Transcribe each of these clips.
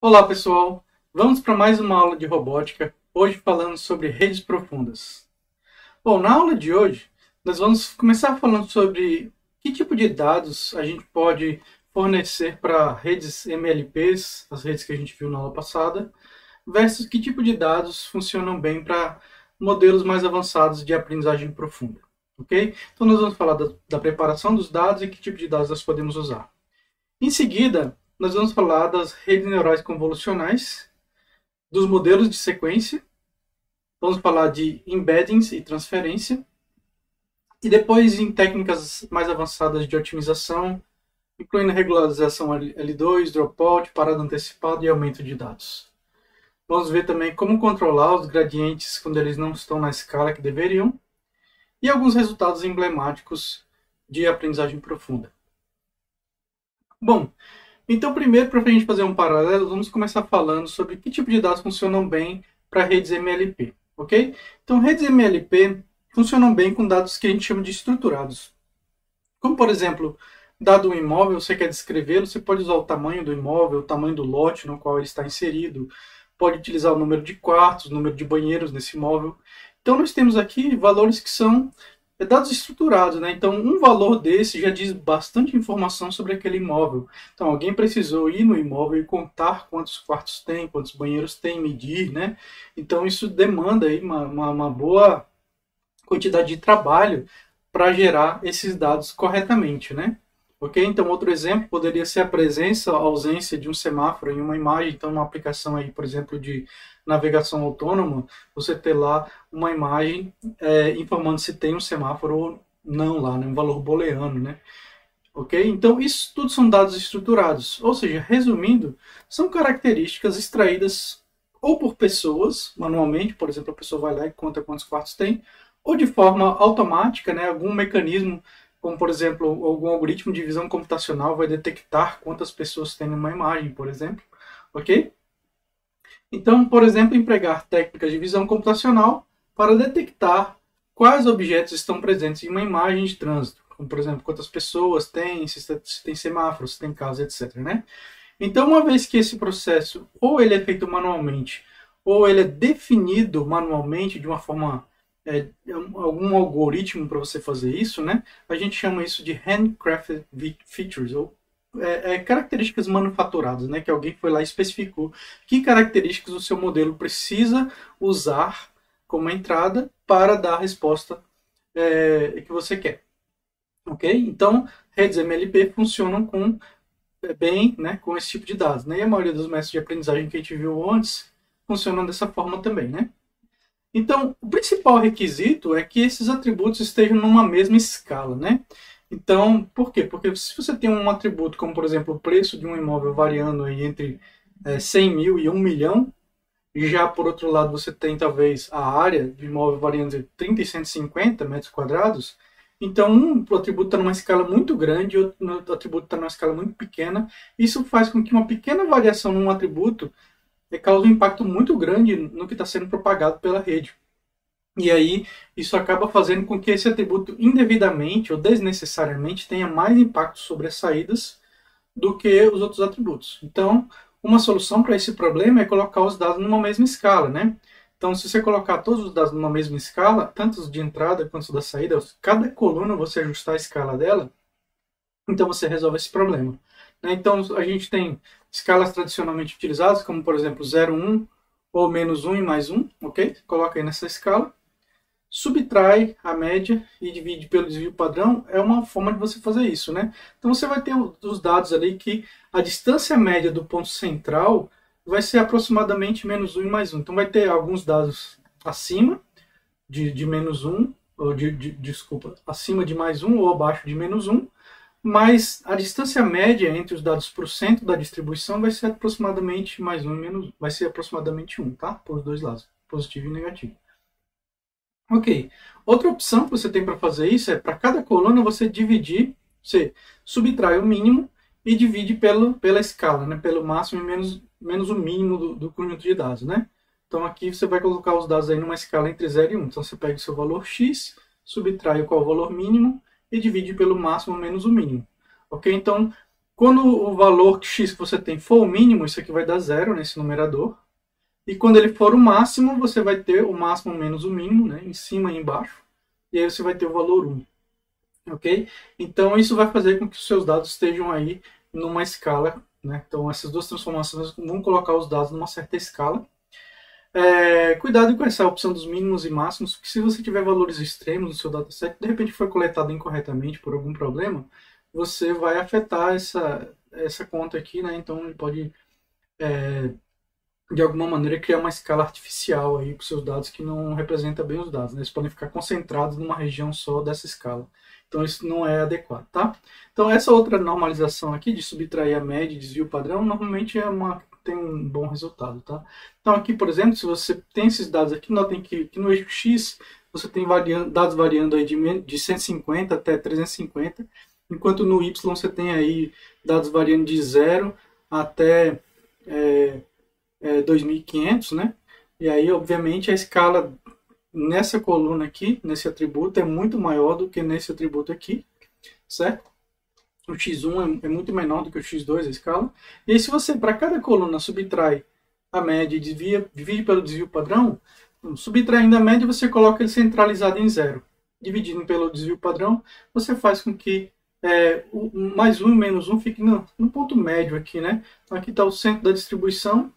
Olá pessoal, vamos para mais uma aula de robótica, hoje falando sobre redes profundas. Bom, na aula de hoje, nós vamos começar falando sobre que tipo de dados a gente pode fornecer para redes MLPs, as redes que a gente viu na aula passada, versus que tipo de dados funcionam bem para modelos mais avançados de aprendizagem profunda. Ok? Então nós vamos falar da preparação dos dados e que tipo de dados nós podemos usar. Em seguida, nós vamos falar das redes neurais convolucionais, dos modelos de sequência, vamos falar de embeddings e transferência, e depois em técnicas mais avançadas de otimização, incluindo regularização L2, dropout, parada antecipada e aumento de dados. Vamos ver também como controlar os gradientes quando eles não estão na escala que deveriam, e alguns resultados emblemáticos de aprendizagem profunda. Bom, então, primeiro, para a gente fazer um paralelo, vamos começar falando sobre que tipo de dados funcionam bem para redes MLP, ok? Então, redes MLP funcionam bem com dados que a gente chama de estruturados. Como, por exemplo, dado um imóvel, você quer descrevê-lo, você pode usar o tamanho do imóvel, o tamanho do lote no qual ele está inserido, pode utilizar o número de quartos, o número de banheiros nesse imóvel. Então, nós temos aqui valores que são dados estruturados, né? Então, um valor desse já diz bastante informação sobre aquele imóvel. Então, alguém precisou ir no imóvel e contar quantos quartos tem, quantos banheiros tem, medir, né? Então, isso demanda aí uma boa quantidade de trabalho para gerar esses dados corretamente, né? Ok? Então, outro exemplo poderia ser a presença ou ausência de um semáforo em uma imagem. Então, uma aplicação aí, por exemplo, de navegação autônoma, você ter lá uma imagem informando se tem um semáforo ou não lá, né? Um valor booleano, né? Ok? Então, isso tudo são dados estruturados. Ou seja, resumindo, são características extraídas ou por pessoas, manualmente, por exemplo, a pessoa vai lá e conta quantos quartos tem, ou de forma automática, né? Algum mecanismo como, por exemplo, algum algoritmo de visão computacional vai detectar quantas pessoas tem numa imagem, por exemplo, ok? Então, por exemplo, empregar técnicas de visão computacional para detectar quais objetos estão presentes em uma imagem de trânsito, como, por exemplo, quantas pessoas tem, se tem semáforos, se tem carros, etc., né? Então, uma vez que esse processo ou ele é feito manualmente, ou ele é definido manualmente de uma forma algum algoritmo para você fazer isso, né? A gente chama isso de handcrafted features, ou características manufaturadas, né? Que alguém foi lá e especificou que características o seu modelo precisa usar como entrada para dar a resposta que você quer. Ok? Então, redes MLP funcionam bem, né, com esse tipo de dados, né? E a maioria dos métodos de aprendizagem que a gente viu antes funcionam dessa forma também, né? Então, o principal requisito é que esses atributos estejam numa mesma escala, né? Então, por quê? Porque se você tem um atributo como, por exemplo, o preço de um imóvel variando aí entre 100 mil e 1 milhão, e já por outro lado você tem talvez a área de imóvel variando entre 30 e 150 metros quadrados, então um atributo está numa escala muito grande e outro atributo está numa escala muito pequena. Isso faz com que uma pequena variação num atributo causa um impacto muito grande no que está sendo propagado pela rede. E aí, isso acaba fazendo com que esse atributo indevidamente ou desnecessariamente tenha mais impacto sobre as saídas do que os outros atributos. Então, uma solução para esse problema é colocar os dados numa mesma escala, né? Então, se você colocar todos os dados numa mesma escala, tanto os de entrada quanto os da saída, cada coluna você ajustar a escala dela, então você resolve esse problema. Então, a gente tem escalas tradicionalmente utilizadas, como, por exemplo, 0, 1 ou menos 1 e mais 1, ok? Coloca aí nessa escala. Subtrai a média e divide pelo desvio padrão é uma forma de você fazer isso, né? Então, você vai ter os dados ali que a distância média do ponto central vai ser aproximadamente menos 1 e mais 1. Então, vai ter alguns dados acima de menos 1, ou desculpa, acima de mais 1 ou abaixo de menos 1, mas a distância média entre os dados por cento da distribuição vai ser aproximadamente mais 1 e menos 1. Vai ser aproximadamente 1, tá? Por os dois lados, positivo e negativo. Ok. Outra opção que você tem para fazer isso é, para cada coluna, você dividir, você subtrai o mínimo e divide pela escala, né? Pelo máximo e menos o mínimo do conjunto de dados, né? Então aqui você vai colocar os dados aí numa escala entre 0 e 1. Então você pega o seu valor x, subtrai qual é o valor mínimo e divide pelo máximo menos o mínimo. Ok? Então, Quando o valor x que você tem for o mínimo, isso aqui vai dar zero nesse numerador. E quando ele for o máximo, você vai ter o máximo menos o mínimo, né, em cima e embaixo. E aí você vai ter o valor 1. Ok? Então isso vai fazer com que os seus dados estejam aí numa escala, né? Então essas duas transformações vão colocar os dados numa certa escala. Cuidado com essa opção dos mínimos e máximos, porque se você tiver valores extremos no seu dataset, de repente foi coletado incorretamente por algum problema, você vai afetar essa conta aqui, né? Então ele pode, de alguma maneira, criar uma escala artificial aí para os seus dados que não representa bem os dados, né? Eles podem ficar concentrados numa região só dessa escala. Então isso não é adequado, tá? Então essa outra normalização aqui de subtrair a média e desvio padrão, normalmente tem um bom resultado, tá? Então aqui, por exemplo, se você tem esses dados aqui, notem que no eixo X você tem dados variando aí de 150 até 350, enquanto no Y você tem aí dados variando de 0 até 2.500, né? E aí, obviamente, a escala nessa coluna aqui, nesse atributo, é muito maior do que nesse atributo aqui, certo? O x1 é muito menor do que o x2, a escala. E aí, se você, para cada coluna, subtrai a média e divide pelo desvio padrão, subtraindo a média, você coloca ele centralizado em 0. Dividindo pelo desvio padrão, você faz com que o mais 1 e menos 1 fique no ponto médio aqui, né? Então, aqui está o centro da distribuição.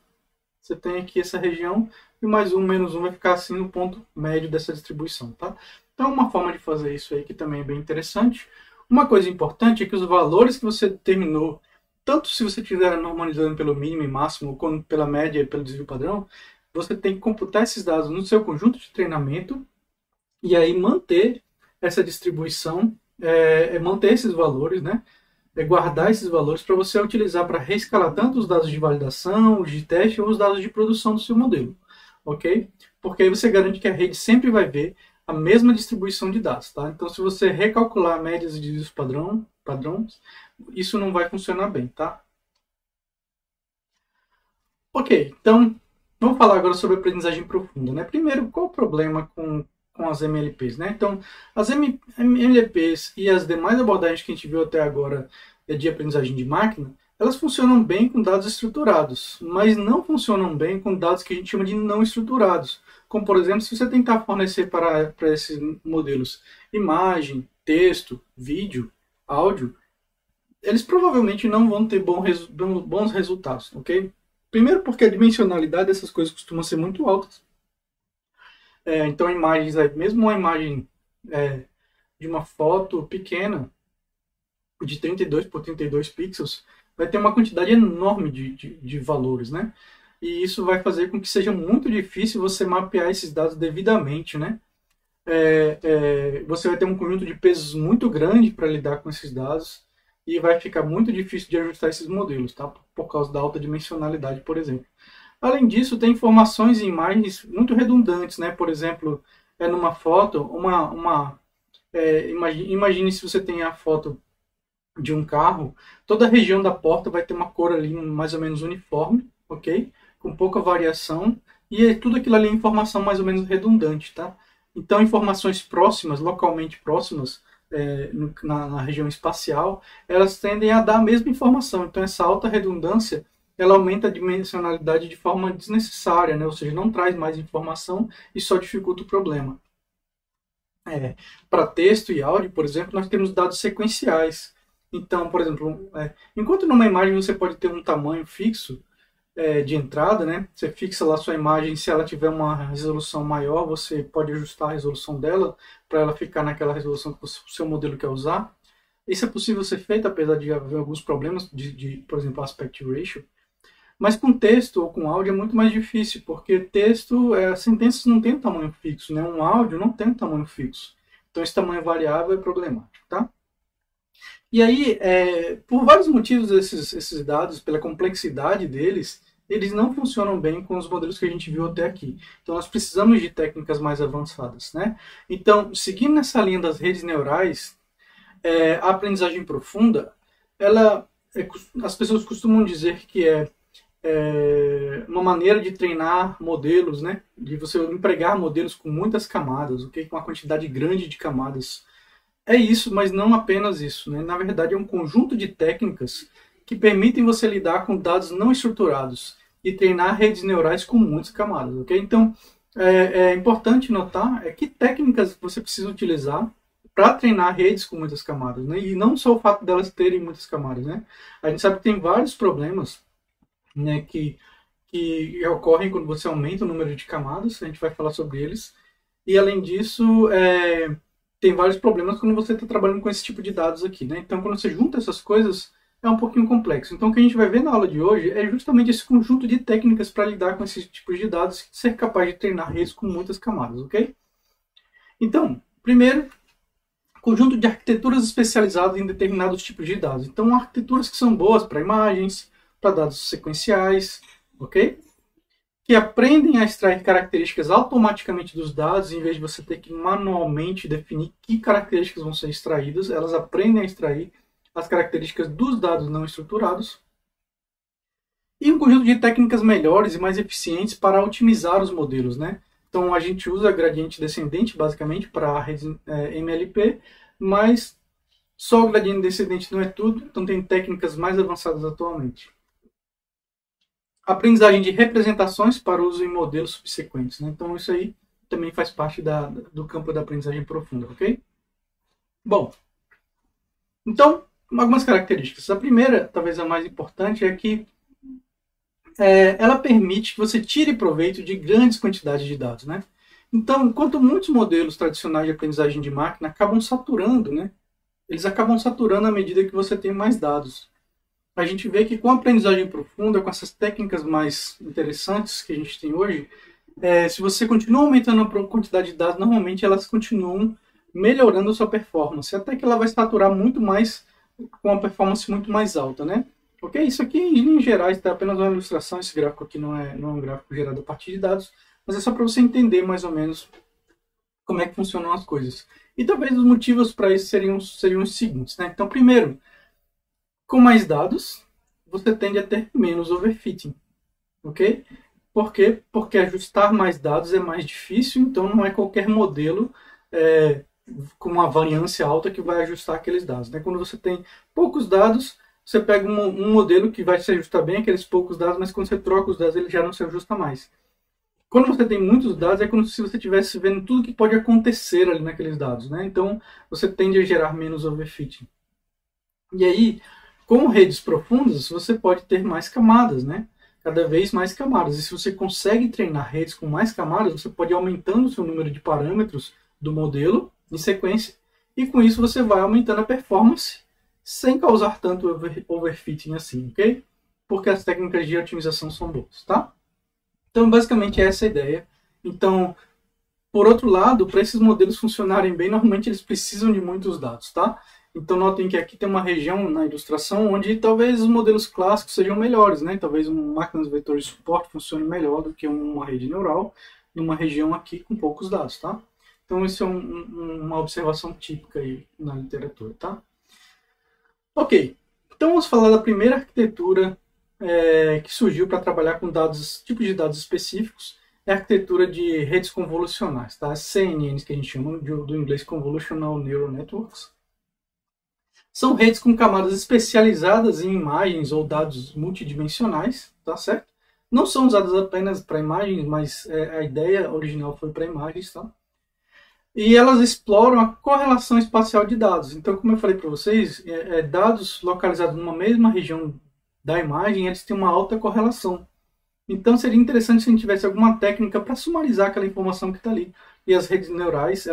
Você tem aqui essa região, e mais 1, menos 1 vai ficar assim no ponto médio dessa distribuição, tá? Então, uma forma de fazer isso aí que também é bem interessante. Uma coisa importante é que os valores que você determinou, tanto se você estiver normalizando pelo mínimo e máximo, como pela média e pelo desvio padrão, você tem que computar esses dados no seu conjunto de treinamento e aí manter essa distribuição, manter esses valores, né? Guardar esses valores para você utilizar para reescalar tanto os dados de validação, os de teste ou os dados de produção do seu modelo, ok? Porque aí você garante que a rede sempre vai ver a mesma distribuição de dados, tá? Então, se você recalcular médias e desvios padrões, isso não vai funcionar bem, tá? Ok, então, vamos falar agora sobre aprendizagem profunda, né? Primeiro, qual o problema com as MLPs, né? Então, as MLPs e as demais abordagens que a gente viu até agora de aprendizagem de máquina, elas funcionam bem com dados estruturados, mas não funcionam bem com dados que a gente chama de não estruturados. Como, por exemplo, se você tentar fornecer para esses modelos imagem, texto, vídeo, áudio, eles provavelmente não vão ter bons resultados, ok? Primeiro porque a dimensionalidade dessas coisas costuma ser muito alta. Então, imagens, mesmo uma imagem de uma foto pequena, de 32 por 32 pixels, vai ter uma quantidade enorme de valores, né? E isso vai fazer com que seja muito difícil você mapear esses dados devidamente, né? Você vai ter um conjunto de pesos muito grande para lidar com esses dados e vai ficar muito difícil de ajustar esses modelos, tá? Por causa da alta dimensionalidade, por exemplo. Além disso, tem informações e imagens muito redundantes, né? Por exemplo, numa foto, imagine se você tem a foto de um carro, toda a região da porta vai ter uma cor ali mais ou menos uniforme, ok? Com pouca variação, e tudo aquilo ali é informação mais ou menos redundante, tá? Então, informações próximas, localmente próximas, na região espacial, elas tendem a dar a mesma informação. Então, essa alta redundância, ela aumenta a dimensionalidade de forma desnecessária, né? Ou seja, não traz mais informação e só dificulta o problema. Para texto e áudio, por exemplo, nós temos dados sequenciais. Então, por exemplo, enquanto numa imagem você pode ter um tamanho fixo de entrada, né? Você fixa lá a sua imagem, se ela tiver uma resolução maior, você pode ajustar a resolução dela para ela ficar naquela resolução que o seu modelo quer usar. Isso é possível ser feito, apesar de haver alguns problemas por exemplo, aspect ratio. Mas com texto ou com áudio é muito mais difícil, porque texto, as sentenças não têm tamanho fixo, né? Um áudio não tem tamanho fixo. Então esse tamanho variável é problemático, tá? E aí, por vários motivos, esses dados, pela complexidade deles, eles não funcionam bem com os modelos que a gente viu até aqui. Então, nós precisamos de técnicas mais avançadas, né? Então, seguindo nessa linha das redes neurais, a aprendizagem profunda, as pessoas costumam dizer que é uma maneira de treinar modelos, né? De você empregar modelos com muitas camadas, okay? Com uma quantidade grande de camadas. É isso, mas não apenas isso, né? Na verdade, é um conjunto de técnicas que permitem você lidar com dados não estruturados e treinar redes neurais com muitas camadas, ok? Então, é importante notar que técnicas você precisa utilizar para treinar redes com muitas camadas, né? E não só o fato delas terem muitas camadas, né? A gente sabe que tem vários problemas, né, que ocorrem quando você aumenta o número de camadas, a gente vai falar sobre eles. E além disso, tem vários problemas quando você está trabalhando com esse tipo de dados aqui, né? Então, quando você junta essas coisas, é um pouquinho complexo. Então, o que a gente vai ver na aula de hoje é justamente esse conjunto de técnicas para lidar com esses tipos de dados e ser capaz de treinar redes com muitas camadas, ok? Então, primeiro, conjunto de arquiteturas especializadas em determinados tipos de dados. Então, arquiteturas que são boas para imagens, para dados sequenciais, ok? Que aprendem a extrair características automaticamente dos dados, em vez de você ter que manualmente definir que características vão ser extraídas, elas aprendem a extrair as características dos dados não estruturados. E um conjunto de técnicas melhores e mais eficientes para otimizar os modelos, né? Então, a gente usa gradiente descendente, basicamente, para a rede MLP, mas só o gradiente descendente não é tudo, então tem técnicas mais avançadas atualmente. Aprendizagem de representações para uso em modelos subsequentes, né? Então, isso aí também faz parte do campo da aprendizagem profunda, ok? Bom, então, algumas características. A primeira, talvez a mais importante, é que ela permite que você tire proveito de grandes quantidades de dados, né? Então, enquanto muitos modelos tradicionais de aprendizagem de máquina acabam saturando, né? Eles acabam saturando à medida que você tem mais dados. A gente vê que com a aprendizagem profunda, com essas técnicas mais interessantes que a gente tem hoje, se você continua aumentando a quantidade de dados, normalmente elas continuam melhorando a sua performance, até que ela vai saturar muito mais, com uma performance muito mais alta, né? Ok? Isso aqui, em linhas gerais, está apenas uma ilustração. Esse gráfico aqui não é um gráfico gerado a partir de dados, mas é só para você entender mais ou menos como é que funcionam as coisas. E talvez os motivos para isso seriam os seguintes, né? Então, primeiro, com mais dados, você tende a ter menos overfitting, ok? Por quê? Porque ajustar mais dados é mais difícil, então não é qualquer modelo com uma variância alta que vai ajustar aqueles dados, né? Quando você tem poucos dados, você pega um modelo que vai se ajustar bem aqueles poucos dados, mas quando você troca os dados, ele já não se ajusta mais. Quando você tem muitos dados, é como se você estivesse vendo tudo que pode acontecer ali naqueles dados, né? Então, você tende a gerar menos overfitting. E aí, com redes profundas, você pode ter mais camadas, né? Cada vez mais camadas. E se você consegue treinar redes com mais camadas, você pode ir aumentando o seu número de parâmetros do modelo em sequência. E com isso você vai aumentando a performance sem causar tanto overfitting assim, ok? Porque as técnicas de otimização são boas, tá? Então, basicamente, essa é a ideia. Então, por outro lado, para esses modelos funcionarem bem, normalmente eles precisam de muitos dados, tá? Então, notem que aqui tem uma região na ilustração onde talvez os modelos clássicos sejam melhores, né? Talvez uma máquina de vetores de suporte funcione melhor do que uma rede neural numa região aqui com poucos dados, tá? Então, isso é uma observação típica aí na literatura, tá? Ok, então vamos falar da primeira arquitetura que surgiu para trabalhar com tipos de dados específicos, é a arquitetura de redes convolucionais, tá? As CNNs, que a gente chama do inglês Convolutional Neural Networks. São redes com camadas especializadas em imagens ou dados multidimensionais, tá certo? Não são usadas apenas para imagens, mas a ideia original foi para imagens, tá? E elas exploram a correlação espacial de dados. Então, como eu falei para vocês, dados localizados numa mesma região da imagem, eles têm uma alta correlação. Então, seria interessante se a gente tivesse alguma técnica para sumarizar aquela informação que está ali. E as redes neurais,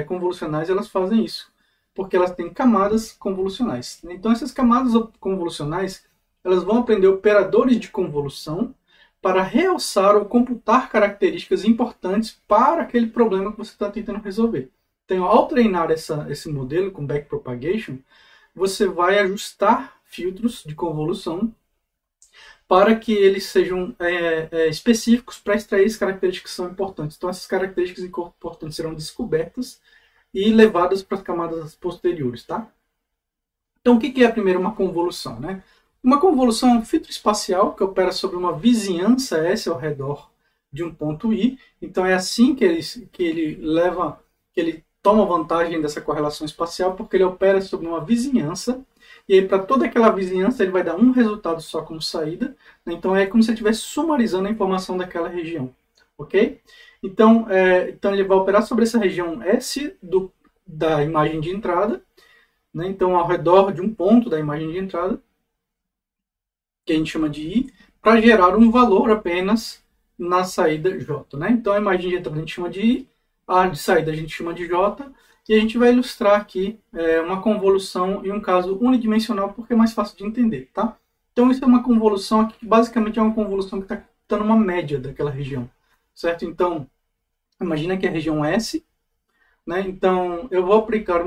convolucionais, elas fazem isso, porque elas têm camadas convolucionais. Então, essas camadas convolucionais, elas vão aprender operadores de convolução para realçar ou computar características importantes para aquele problema que você está tentando resolver. Então, ao treinar esse modelo com backpropagation, você vai ajustar filtros de convolução para que eles sejam específicos para extrair as características que são importantes. Então, essas características importantes serão descobertas e levadas para as camadas posteriores, tá? Então, o que é primeiro uma convolução, né? Uma convolução é um filtro espacial que opera sobre uma vizinhança S ao redor de um ponto I. Então, é assim que ele toma vantagem dessa correlação espacial, porque ele opera sobre uma vizinhança e aí para toda aquela vizinhança ele vai dar um resultado só como saída, né? Então é como se ele estivesse sumarizando a informação daquela região, ok? Então ele vai operar sobre essa região S da imagem de entrada, né? Então ao redor de um ponto da imagem de entrada, que a gente chama de I, para gerar um valor apenas na saída J, né? Então a imagem de entrada a gente chama de I, a de saída a gente chama de J, e a gente vai ilustrar aqui uma convolução em um caso unidimensional, porque é mais fácil de entender, tá? Então isso é uma convolução aqui, que basicamente é uma convolução que está dando uma média daquela região, certo? Então, imagina que é a região S, né? Então eu vou aplicar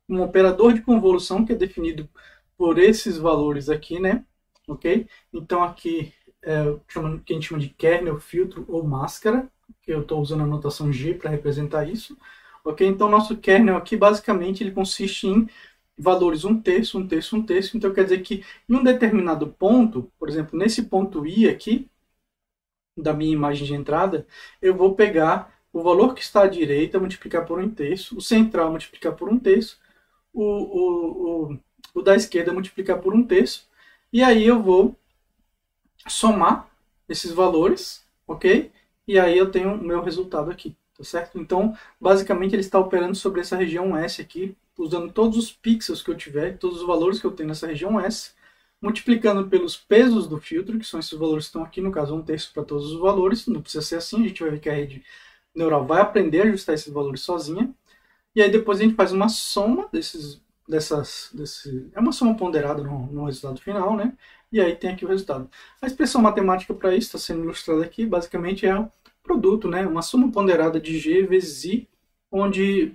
um operador de convolução que é definido por esses valores aqui, né? Ok? Então aqui o que a gente chama de kernel, filtro ou máscara, que eu estou usando a notação G para representar isso. Ok? Então nosso kernel aqui basicamente ele consiste em valores 1/3, 1/3, 1/3. Então quer dizer que em um determinado ponto, por exemplo, nesse ponto I aqui, da minha imagem de entrada, eu vou pegar o valor que está à direita, multiplicar por 1/3, o central multiplicar por 1/3, o da esquerda multiplicar por 1/3, e aí eu vou somar esses valores, ok? E aí eu tenho o meu resultado aqui, tá certo? Então, basicamente ele está operando sobre essa região S aqui, usando todos os pixels que eu tiver, todos os valores que eu tenho nessa região S, multiplicando pelos pesos do filtro, que são esses valores que estão aqui, no caso 1/3 para todos os valores, não precisa ser assim, a gente vai ver que a rede neural vai aprender a ajustar esses valores sozinha, e aí depois a gente faz uma soma é uma soma ponderada no resultado final, né? E aí tem aqui o resultado. A expressão matemática para isso está sendo ilustrada aqui, basicamente é um produto, né? Uma soma ponderada de G vezes I, onde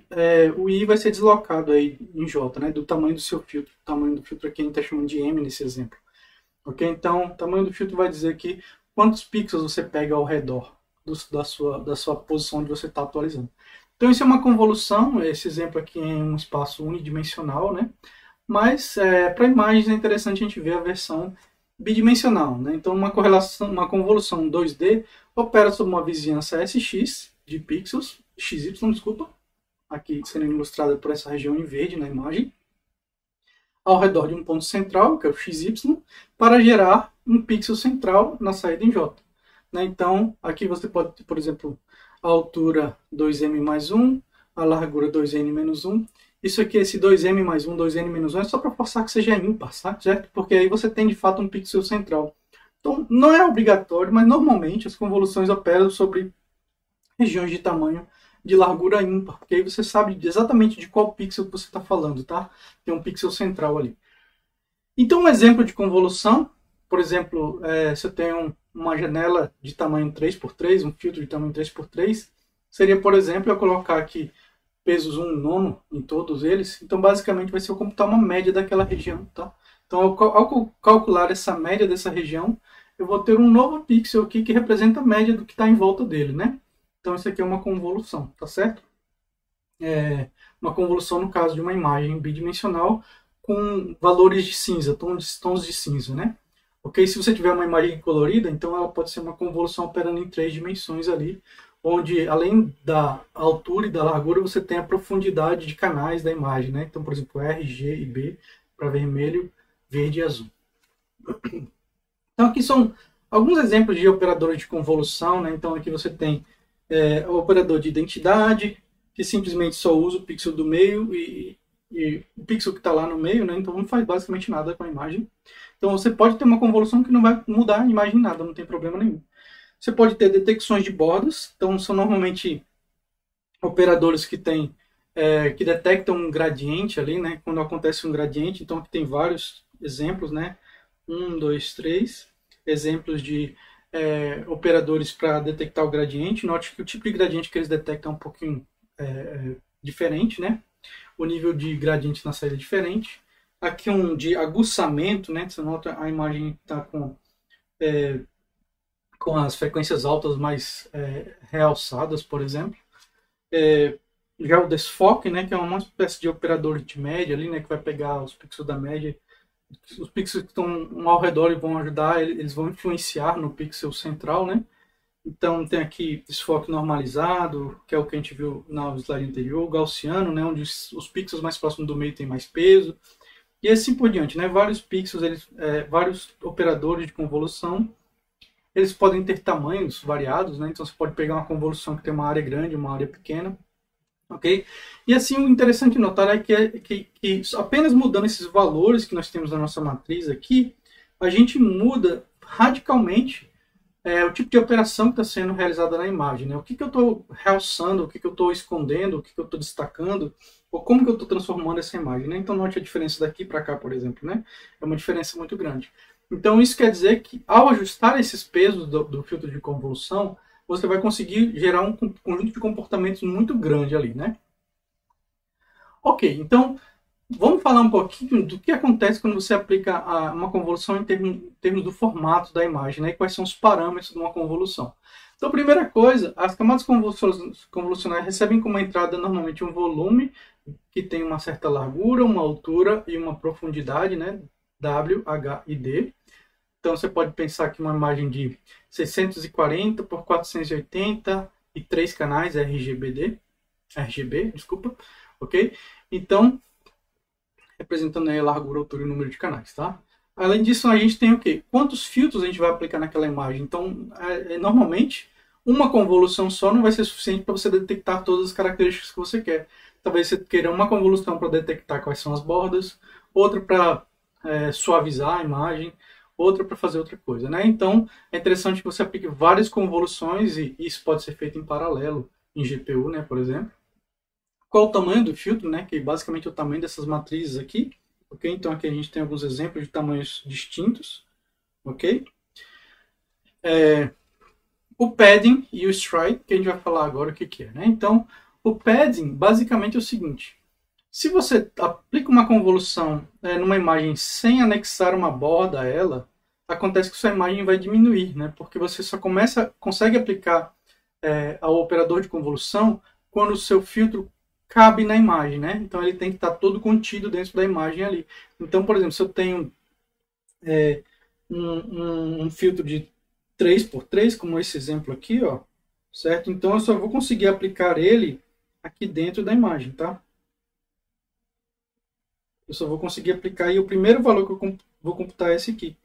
o I vai ser deslocado aí em J, né? Do tamanho do seu filtro. O tamanho do filtro aqui a gente está chamando de M nesse exemplo. Ok? Então, o tamanho do filtro vai dizer aqui quantos pixels você pega ao redor da sua posição onde você está atualizando. Então isso é uma convolução, esse exemplo aqui é em um espaço unidimensional, né? Mas para imagens é interessante a gente ver a versão bidimensional, né? Então uma convolução 2D opera sobre uma vizinhança SX de pixels, XY, desculpa, aqui sendo ilustrada por essa região em verde na imagem, ao redor de um ponto central, que é o XY, para gerar um pixel central na saída em J. Né? Então aqui você pode ter, por exemplo, a altura 2m mais 1, a largura 2n menos 1. Isso aqui, esse 2m mais 1, 2n menos 1, é só para forçar que seja ímpar, certo? Porque aí você tem de fato um pixel central. Então, não é obrigatório, mas normalmente as convoluções operam sobre regiões de tamanho de largura ímpar, porque aí você sabe exatamente de qual pixel você está falando, tá? Tem um pixel central ali. Então, um exemplo de convolução, por exemplo, se eu tenho uma janela de tamanho 3x3, um filtro de tamanho 3x3, seria, por exemplo, eu colocar aqui pesos 1/9 em todos eles. Então, basicamente, vai ser eu computar uma média daquela região, tá? Então, ao calcular essa média dessa região, eu vou ter um novo pixel aqui que representa a média do que está em volta dele, né? Então, isso aqui é uma convolução, tá certo? Uma convolução no caso de uma imagem bidimensional com valores de cinza, tons de cinza, né? Ok? Se você tiver uma imagem colorida, então ela pode ser uma convolução operando em 3 dimensões ali, onde além da altura e da largura, você tem a profundidade de canais da imagem, né? Então, por exemplo, R, G e B para vermelho, verde e azul. Então, aqui são alguns exemplos de operadores de convolução, né? Então, aqui você tem o operador de identidade, que simplesmente só usa o pixel do meio e o pixel que está lá no meio, né? Então não faz basicamente nada com a imagem. Então você pode ter uma convolução que não vai mudar a imagem em nada, não tem problema nenhum. Você pode ter detecções de bordas, então são normalmente operadores que que detectam um gradiente ali, né? Quando acontece um gradiente, então aqui tem vários exemplos, né? 1, 2, 3 exemplos de operadores para detectar o gradiente. Note que o tipo de gradiente que eles detectam é um pouquinho diferente, né? O nível de gradiente na saída é diferente. Aqui um de aguçamento, né? Você nota a imagem está com as frequências altas mais realçadas, por exemplo. Já o desfoque, né? Que é uma espécie de operador de média ali, né? Que vai pegar os pixels da média. Os pixels que estão ao redor e vão ajudar, eles vão influenciar no pixel central, né? Então tem aqui desfoque normalizado, que é o que a gente viu na slide anterior, gaussiano, né, onde os pixels mais próximos do meio têm mais peso. e assim por diante, né? Vários pixels, vários operadores de convolução, eles podem ter tamanhos variados, né? Então você pode pegar uma convolução que tem uma área grande, uma área pequena, ok? E assim, o interessante de notar é que apenas mudando esses valores que nós temos na nossa matriz aqui, a gente muda radicalmente o tipo de operação que está sendo realizada na imagem, né? O que eu estou realçando, o que eu estou escondendo, o que eu estou destacando, ou como que eu estou transformando essa imagem, né? Então note a diferença daqui para cá, por exemplo, né? É uma diferença muito grande. Então isso quer dizer que ao ajustar esses pesos do filtro de convolução, você vai conseguir gerar um conjunto de comportamentos muito grande ali, né? Ok, então vamos falar um pouquinho do que acontece quando você aplica uma convolução em termos do formato da imagem, né? E quais são os parâmetros de uma convolução. Então, primeira coisa, as camadas convolucionais recebem como entrada normalmente um volume que tem uma certa largura, uma altura e uma profundidade, né? W, H e D. Então, você pode pensar que uma imagem de 640 por 480 e 3 canais RGB, desculpa, ok? Então, representando aí a largura, altura e o número de canais, tá? Além disso, a gente tem o quê? Quantos filtros a gente vai aplicar naquela imagem? Então, normalmente, uma convolução só não vai ser suficiente para você detectar todas as características que você quer. Talvez você queira uma convolução para detectar quais são as bordas, outra para suavizar a imagem, outra para fazer outra coisa, né? Então, é interessante que você aplique várias convoluções e isso pode ser feito em paralelo em GPU, né, por exemplo. Qual o tamanho do filtro, né? Que basicamente é o tamanho dessas matrizes aqui, ok? Então aqui a gente tem alguns exemplos de tamanhos distintos, ok? O padding e o stride, que a gente vai falar agora o que é, né? Então, o padding basicamente é o seguinte: se você aplica uma convolução numa imagem sem anexar uma borda a ela, acontece que sua imagem vai diminuir, né? Porque você só consegue aplicar ao operador de convolução quando o seu filtro cabe na imagem, né? Então ele tem que estar todo contido dentro da imagem ali. Então, por exemplo, se eu tenho um filtro de 3x3, como esse exemplo aqui, ó, certo? Então eu só vou conseguir aplicar ele aqui dentro da imagem, tá? Eu só vou conseguir aplicar e o primeiro valor que eu vou computar é esse aqui.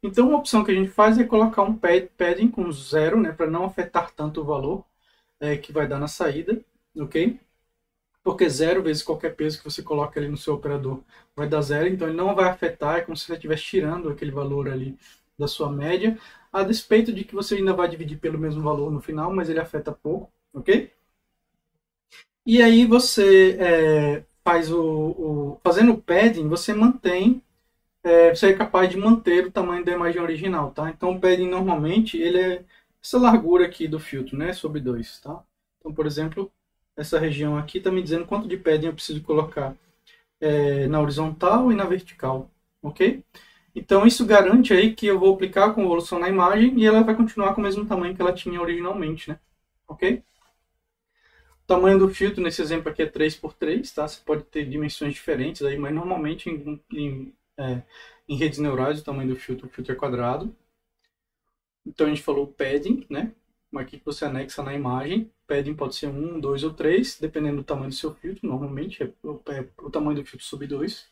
Então uma opção que a gente faz é colocar um padding com 0, né, para não afetar tanto o valor que vai dar na saída, ok? Porque 0 vezes qualquer peso que você coloca ali no seu operador vai dar 0, então ele não vai afetar, é como se você estivesse tirando aquele valor ali da sua média, a despeito de que você ainda vai dividir pelo mesmo valor no final, mas ele afeta pouco, ok? E aí você fazendo o padding, você você é capaz de manter o tamanho da imagem original, tá? Então o padding normalmente ele é essa largura aqui do filtro, né, sobre 2, tá? Então, por exemplo, essa região aqui está me dizendo quanto de padding eu preciso colocar na horizontal e na vertical, ok? Então isso garante aí que eu vou aplicar a convolução na imagem e ela vai continuar com o mesmo tamanho que ela tinha originalmente, né? Ok? O tamanho do filtro nesse exemplo aqui é 3x3, tá? Você pode ter dimensões diferentes aí, mas normalmente em redes neurais o tamanho do filtro é quadrado. Então a gente falou padding, né? Aqui que você anexa na imagem. Padding pode ser 1, 2 ou 3, dependendo do tamanho do seu filtro. Normalmente é o tamanho do filtro sobre 2.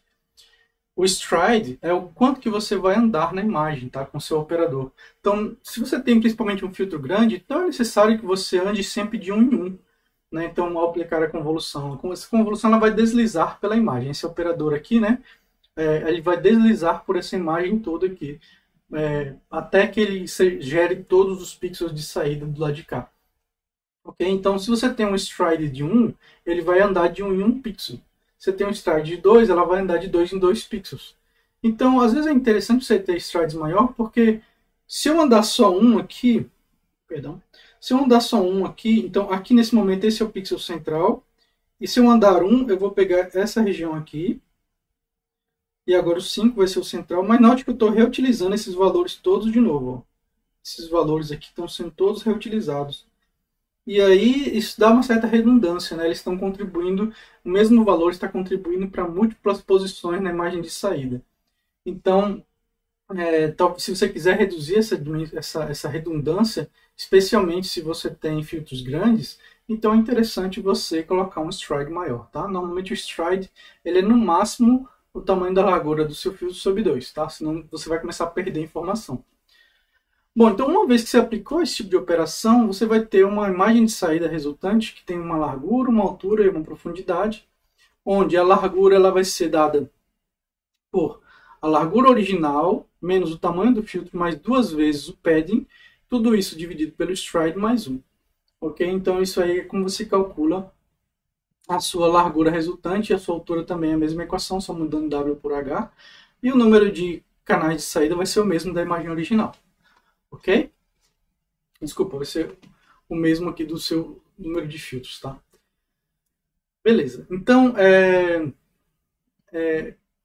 O stride é o quanto que você vai andar na imagem, tá? Com o seu operador. Então, se você tem principalmente um filtro grande, então é necessário que você ande sempre de 1 em 1. Né? Então, ao aplicar a convolução, essa convolução ela vai deslizar pela imagem. Esse operador aqui, né? Ele vai deslizar por essa imagem toda aqui. Até que ele gere todos os pixels de saída do lado de cá. Ok? Então, se você tem um stride de 1, ele vai andar de 1 em 1 pixel. Você tem um stride de 2, ela vai andar de 2 em 2 pixels. Então, às vezes é interessante você ter strides maior, porque se eu andar só um aqui, se eu andar só um aqui, então aqui nesse momento esse é o pixel central, e se eu andar um, eu vou pegar essa região aqui, e agora o 5 vai ser o central, mas note que eu estou reutilizando esses valores todos de novo. Ó. Esses valores aqui estão sendo todos reutilizados. E aí isso dá uma certa redundância, né? Eles estão contribuindo, o mesmo valor está contribuindo para múltiplas posições na imagem de saída. Então, se você quiser reduzir essa redundância, especialmente se você tem filtros grandes, então é interessante você colocar um stride maior, tá? Normalmente o stride ele é no máximo o tamanho da largura do seu filtro sobre 2, tá? Senão você vai começar a perder informação. Bom, então uma vez que você aplicou esse tipo de operação, você vai ter uma imagem de saída resultante que tem uma largura, uma altura e uma profundidade, onde a largura ela vai ser dada por a largura original menos o tamanho do filtro mais 2 vezes o padding, tudo isso dividido pelo stride mais 1. Ok? Então isso aí é como você calcula a sua largura resultante e a sua altura também é a mesma equação, só mudando W por H. E o número de canais de saída vai ser o mesmo da imagem original. Ok? Desculpa, vai ser o mesmo aqui do seu número de filtros, tá? Beleza. Então,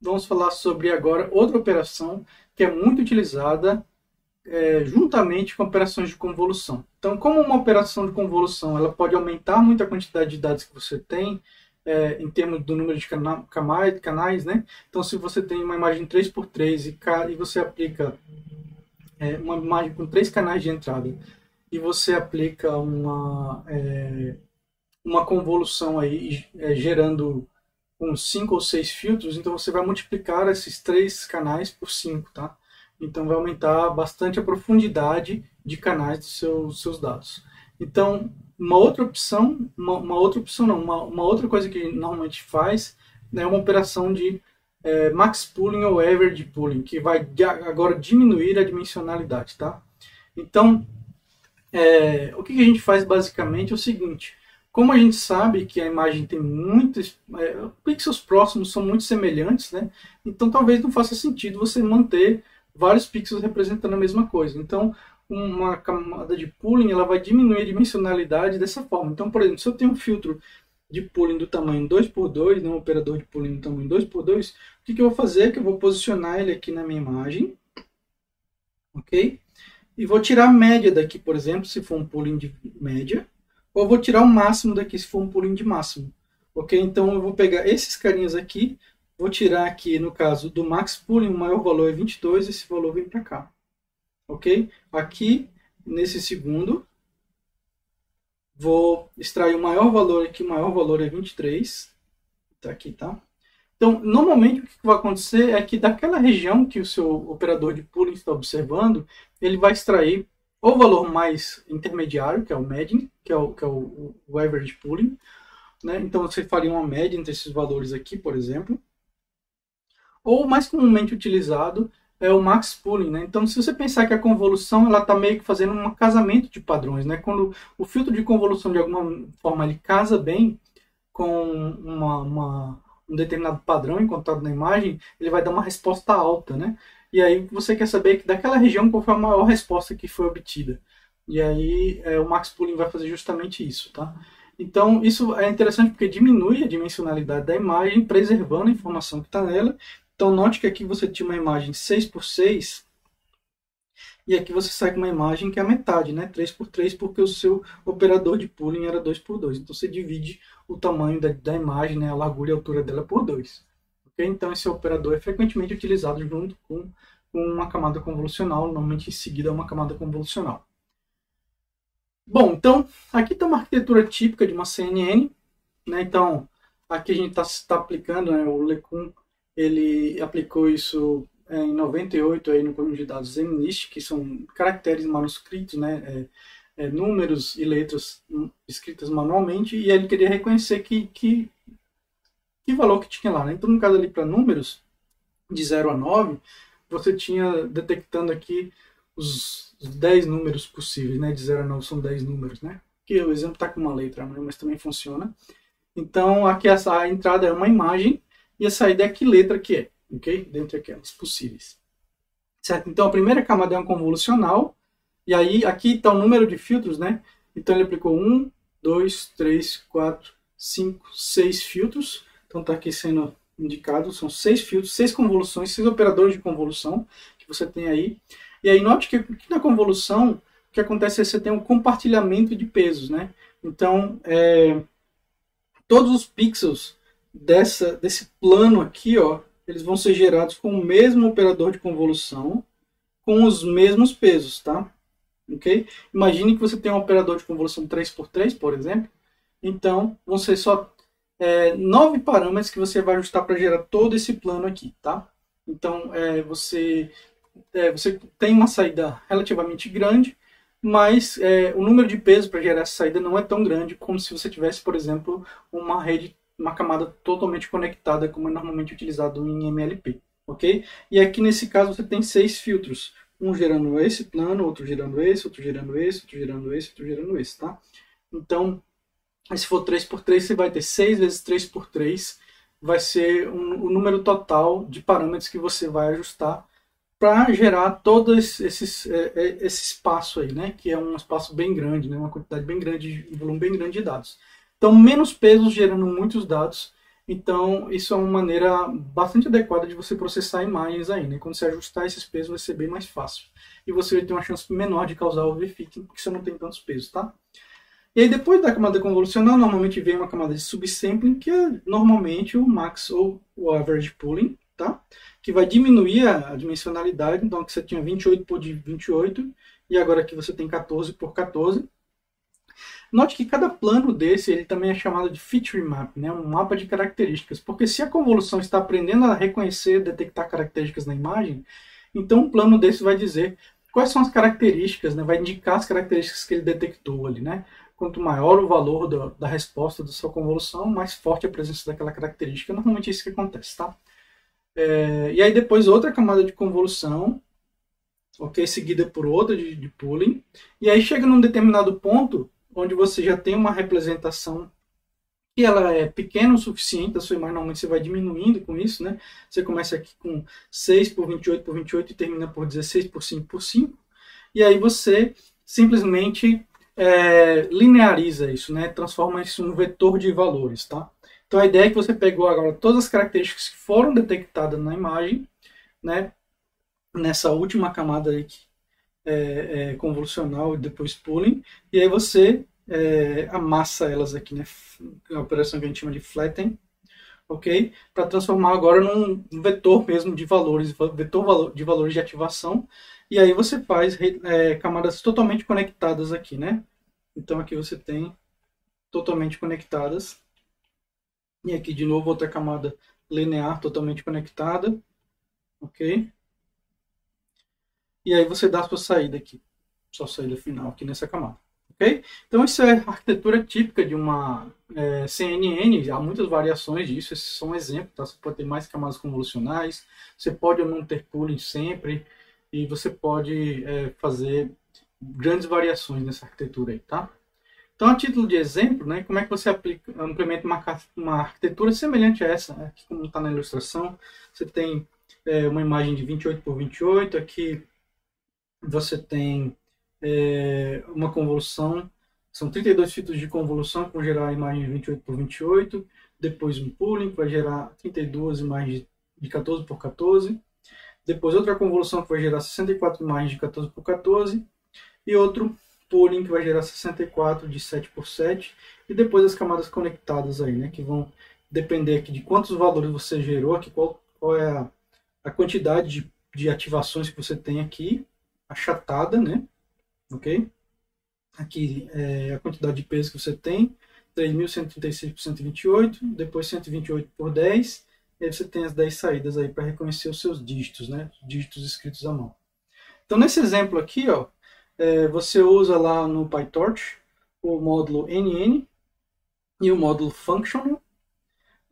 vamos falar sobre agora outra operação que é muito utilizada juntamente com operações de convolução. Então, como uma operação de convolução ela pode aumentar muito a quantidade de dados que você tem, em termos do número de canais, né? Então, se você tem uma imagem 3x3 e você aplica uma imagem com 3 canais de entrada e você aplica uma convolução aí gerando com 5 ou 6 filtros, então você vai multiplicar esses 3 canais por 5, tá? Então vai aumentar bastante a profundidade de canais dos seus dados. Então, uma outra coisa que normalmente faz é uma operação de max pooling ou average pooling, que vai agora diminuir a dimensionalidade, tá? Então, o que a gente faz basicamente é o seguinte: como a gente sabe que a imagem tem muitos pixels próximos, são muito semelhantes, né? Então talvez não faça sentido você manter vários pixels representando a mesma coisa. Então, uma camada de pooling ela vai diminuir a dimensionalidade dessa forma. Então, por exemplo, se eu tenho um filtro de pooling do tamanho 2x2, né, um operador de pooling do tamanho 2x2, o que eu vou fazer é que eu vou posicionar ele aqui na minha imagem, ok? E vou tirar a média daqui, por exemplo, se for um pooling de média, ou vou tirar o máximo daqui, se for um pooling de máximo. Ok? Então eu vou pegar esses carinhas aqui, vou tirar aqui, no caso do max pooling, o maior valor é 22, esse valor vem para cá. Ok? Aqui, nesse segundo, vou extrair o maior valor aqui, o maior valor é 23. Tá aqui, tá? Então, normalmente o que vai acontecer é que daquela região que o seu operador de pooling está observando, ele vai extrair o valor mais intermediário, que é o median, que é o average pooling, né? Então você faria uma média entre esses valores aqui, por exemplo. Ou mais comumente utilizado é o max pooling, né? Então, se você pensar que a convolução ela está meio que fazendo um casamento de padrões, né? Quando o filtro de convolução de alguma forma ele casa bem com um determinado padrão encontrado na imagem, ele vai dar uma resposta alta, né? E aí você quer saber que daquela região qual foi a maior resposta que foi obtida. E aí o max pooling vai fazer justamente isso, tá? Então isso é interessante porque diminui a dimensionalidade da imagem, preservando a informação que está nela. Então note que aqui você tinha uma imagem 6x6 e aqui você sai com uma imagem que é a metade, né? 3x3, porque o seu operador de pooling era 2x2. Então você divide o tamanho da imagem, né? A largura e a altura dela por 2. Okay? Então esse operador é frequentemente utilizado junto com uma camada convolucional, normalmente em seguida uma camada convolucional. Bom, então aqui está uma arquitetura típica de uma CNN, né? Então aqui a gente está aplicando, né? O LeCun ele aplicou isso em 98 aí no conjunto de dados MNIST, que são caracteres manuscritos, né? Números e letras escritas manualmente, e ele queria reconhecer que valor que tinha lá, né? Então, no caso ali para números de 0 a 9, você tinha detectando aqui os 10 números possíveis, né? De 0 a 9 são 10 números, né? Que o exemplo está com uma letra, mas também funciona. Então, aqui a entrada é uma imagem e a saída é que letra que é, ok? Dentre aquelas possíveis. Certo? Então, a primeira camada é uma convolucional, e aí aqui está o número de filtros, né? Então, ele aplicou 1, 2, 3, 4, 5, 6 filtros. Então está aqui sendo indicado, são 6 filtros, 6 convoluções, 6 operadores de convolução que você tem aí. E aí note que na convolução, o que acontece é que você tem um compartilhamento de pesos, né? Então, todos os pixels desse plano aqui, ó, eles vão ser gerados com o mesmo operador de convolução, com os mesmos pesos, tá? Ok? Imagine que você tem um operador de convolução 3x3, por exemplo. Então, vão ser só 9 parâmetros que você vai ajustar para gerar todo esse plano aqui, tá? Então, você tem uma saída relativamente grande, mas o número de pesos para gerar essa saída não é tão grande como se você tivesse, por exemplo, uma rede, uma camada totalmente conectada, como é normalmente utilizado em MLP, ok? E aqui nesse caso você tem 6 filtros, um gerando esse plano, outro gerando esse, outro gerando esse, outro gerando esse, outro gerando esse, tá? Então, se for 3x3, você vai ter 6 vezes 3x3, vai ser o número total de parâmetros que você vai ajustar para gerar todo esse espaço aí, né? Que é um espaço bem grande, né? Uma quantidade bem grande, um volume bem grande de dados. Então, menos pesos gerando muitos dados. Então, isso é uma maneira bastante adequada de você processar imagens aí, né? Quando você ajustar esses pesos, vai ser bem mais fácil. E você vai ter uma chance menor de causar overfitting, porque você não tem tantos pesos, tá? E aí, depois da camada convolucional, normalmente vem uma camada de subsampling, que é normalmente o max ou o average pooling, tá? Que vai diminuir a dimensionalidade. Então, aqui você tinha 28 por 28, e agora aqui você tem 14 por 14. Note que cada plano desse ele também é chamado de feature map, né? Um mapa de características. Porque se a convolução está aprendendo a reconhecer, detectar características na imagem, então um plano desse vai dizer quais são as características, né? Vai indicar as características que ele detectou ali, né? Quanto maior o valor da resposta da sua convolução, mais forte a presença daquela característica. Normalmente é isso que acontece, tá? E aí depois outra camada de convolução, ok? Seguida por outra de pooling. E aí chega num determinado ponto onde você já tem uma representação que ela é pequena o suficiente, a sua imagem normalmente você vai diminuindo com isso, né? Você começa aqui com 6 por 28 por 28 e termina por 16 por 5 por 5. E aí você simplesmente lineariza isso, né? Transforma isso num vetor de valores, tá? Então a ideia é que você pegou agora todas as características que foram detectadas na imagem, né? Nessa última camada aí, convolucional e depois pooling, e aí você amassa elas aqui, né? A operação que a gente chama de flatten, ok? Para transformar agora num vetor mesmo de valores, vetor de valores de ativação, e aí você faz camadas totalmente conectadas aqui, né? Então aqui você tem totalmente conectadas, e aqui de novo outra camada linear totalmente conectada, ok? E aí você dá a sua saída aqui, sua saída final aqui nessa camada. Okay? Então, isso é a arquitetura típica de uma CNN. Há muitas variações disso. Esses são exemplos. Tá? Você pode ter mais camadas convolucionais. Você pode ou não ter pooling sempre. E você pode fazer grandes variações nessa arquitetura aí, tá? Então, a título de exemplo, né, como é que você implementa uma arquitetura semelhante a essa, né? Aqui como está na ilustração, você tem uma imagem de 28 por 28. Aqui você tem uma convolução, são 32 filtros de convolução que vão gerar a imagem de 28 por 28, depois um pooling que vai gerar 32 imagens de 14 por 14, depois outra convolução que vai gerar 64 imagens de 14 por 14, e outro pooling que vai gerar 64 de 7 por 7, e depois as camadas conectadas aí, né, que vão depender aqui de quantos valores você gerou, aqui qual é a quantidade de ativações que você tem aqui, achatada, né? Ok? Aqui a quantidade de peso que você tem, 3.136 por 128, depois 128 por 10, e aí você tem as 10 saídas aí para reconhecer os seus dígitos, né? Dígitos escritos à mão. Então, nesse exemplo aqui, ó, você usa lá no PyTorch o módulo NN e o módulo Functional,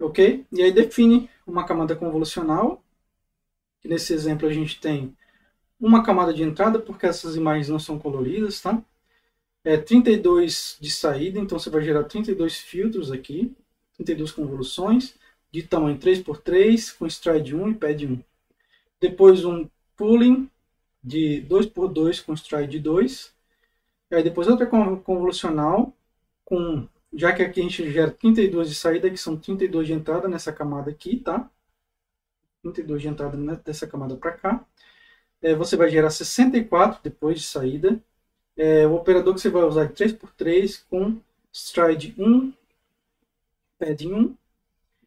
ok? E aí define uma camada convolucional, que nesse exemplo a gente tem uma camada de entrada, porque essas imagens não são coloridas, tá? 32 de saída, então você vai gerar 32 filtros aqui, 32 convoluções, de tamanho 3x3, com stride 1 e pad 1. Depois um pooling de 2x2 com stride 2. E aí depois outra convolucional, já que aqui a gente gera 32 de saída, que são 32 de entrada nessa camada aqui, tá? 32 de entrada dessa camada para cá. Você vai gerar 64 depois de saída. O operador que você vai usar é 3x3 com stride 1, pad 1.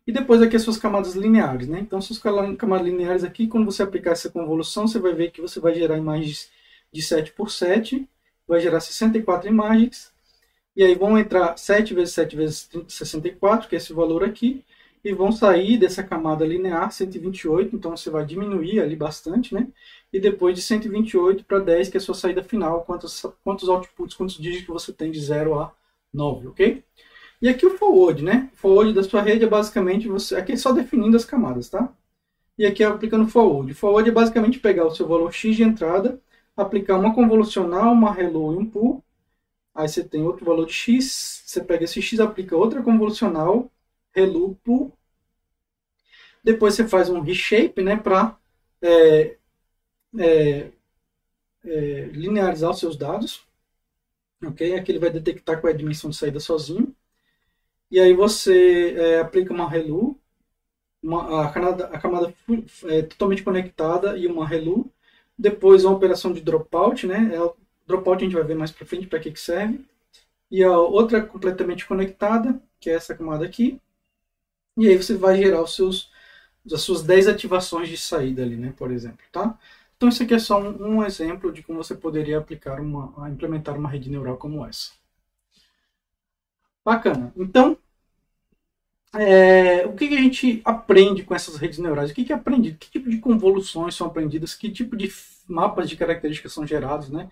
E depois aqui as suas camadas lineares, né? Então, suas camadas lineares aqui, quando você aplicar essa convolução, você vai ver que você vai gerar imagens de 7x7, vai gerar 64 imagens. e aí vão entrar 7 vezes 7 vezes 30, 64, que é esse valor aqui, e vão sair dessa camada linear 128, então você vai diminuir ali bastante, né? E depois de 128 para 10, que é a sua saída final, quantos outputs, quantos dígitos você tem de 0 a 9, ok? E aqui o forward, né? O forward da sua rede é basicamente você, aqui é só definindo as camadas, tá? E aqui é aplicando forward. Forward é basicamente pegar o seu valor x de entrada, aplicar uma convolucional, uma hello e um pull. Aí você tem outro valor de x, você pega esse x, aplica outra convolucional, hello, pull. Depois você faz um reshape, né, para linearizar os seus dados. Ok? Aqui ele vai detectar qual é a dimensão de saída sozinho. E aí você aplica uma hello, a camada totalmente conectada e uma hello. Depois uma operação de dropout, né? Dropout a gente vai ver mais para frente para que serve. E a outra completamente conectada, que é essa camada aqui. E aí você vai gerar as suas 10 ativações de saída ali, né? Por exemplo, tá? Então isso aqui é só um exemplo de como você poderia implementar uma rede neural como essa. Bacana. Então, o que a gente aprende com essas redes neurais? O que é aprendido? Que tipo de convoluções são aprendidas? Que tipo de mapas de características são gerados, né?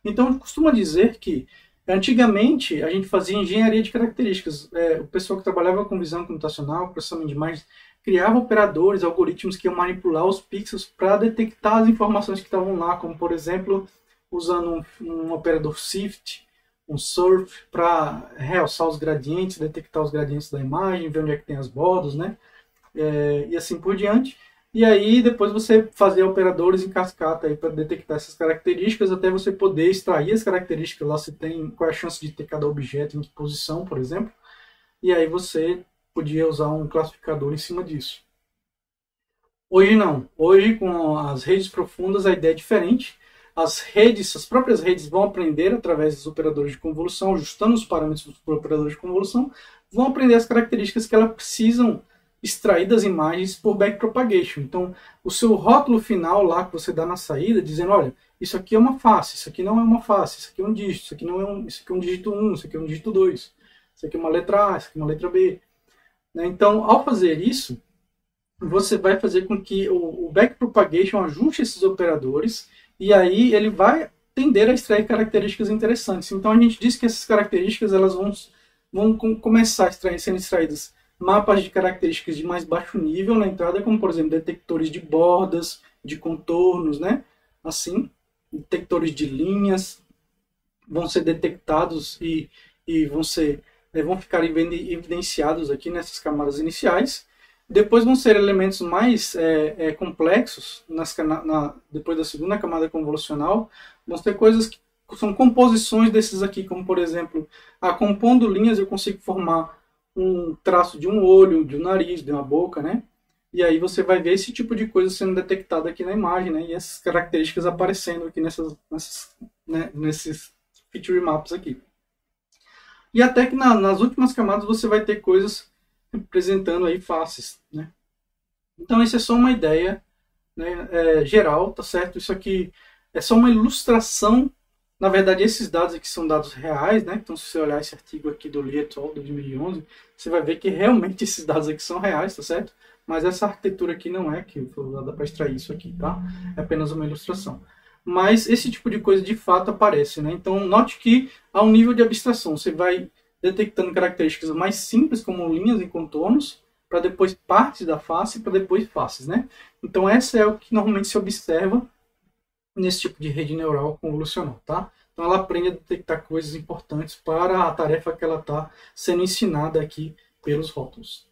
Então, eu costumo dizer que antigamente a gente fazia engenharia de características. O pessoal que trabalhava com visão computacional, processamento de imagens, criava operadores, algoritmos que iam manipular os pixels para detectar as informações que estavam lá, como, por exemplo, usando um operador SIFT, um surf, para realçar os gradientes, detectar os gradientes da imagem, ver onde é que tem as bordas, né? E assim por diante. E aí depois você fazer operadores em cascata para detectar essas características, até você poder extrair as características lá, se tem qual é a chance de ter cada objeto em que posição, por exemplo. E aí você podia usar um classificador em cima disso. Hoje não. Hoje, com as redes profundas, a ideia é diferente. As próprias redes vão aprender através dos operadores de convolução, ajustando os parâmetros dos operadores de convolução, vão aprender as características que elas precisam extrair das imagens por backpropagation. Então, o seu rótulo final lá que você dá na saída, dizendo, olha, isso aqui é uma face, isso aqui não é uma face, isso aqui é um dígito, isso aqui não é isso aqui é um dígito 1, isso aqui é um dígito 2, isso aqui é uma letra A, isso aqui é uma letra B. Então, ao fazer isso, você vai fazer com que o backpropagation ajuste esses operadores e aí ele vai tender a extrair características interessantes. Então a gente diz que essas características elas vão começar sendo extraídas mapas de características de mais baixo nível na entrada, como por exemplo detectores de bordas, de contornos, né? Assim, detectores de linhas vão ser detectados e vão ficar evidenciados aqui nessas camadas iniciais. Depois vão ser elementos mais complexos, depois da segunda camada convolucional, vão ter coisas que são composições desses aqui, como por exemplo, compondo linhas eu consigo formar um traço de um olho, de um nariz, de uma boca, né? E aí você vai ver esse tipo de coisa sendo detectada aqui na imagem, né? E essas características aparecendo aqui nesses feature maps aqui. E até que nas últimas camadas você vai ter coisas representando aí faces, né? Então isso é só uma ideia, né, geral, tá certo? Isso aqui é só uma ilustração. Na verdade, esses dados aqui são dados reais, né? Então, se você olhar esse artigo aqui do Lee et al. 2011, você vai ver que realmente esses dados aqui são reais, tá certo? Mas essa arquitetura aqui não é que foi usada para extrair isso aqui, tá? É apenas uma ilustração. Mas esse tipo de coisa de fato aparece, né? Então, note que há um nível de abstração. Você vai detectando características mais simples, como linhas e contornos, para depois partes da face, para depois faces, né? Então, essa é o que normalmente se observa nesse tipo de rede neural convolucional, tá? Então ela aprende a detectar coisas importantes para a tarefa que ela está sendo ensinada aqui pelos rótulos.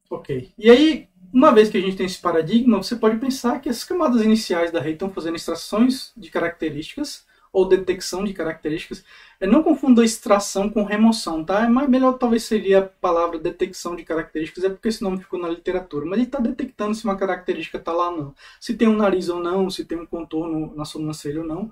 Ok. E aí, uma vez que a gente tem esse paradigma, você pode pensar que essas camadas iniciais da rede estão fazendo extrações de características ou detecção de características. Não confunda extração com remoção, tá? Mas melhor talvez seria a palavra detecção de características, é porque esse nome ficou na literatura. Mas ele está detectando se uma característica está lá ou não. Se tem um nariz ou não, se tem um contorno na sobrancelha ou não.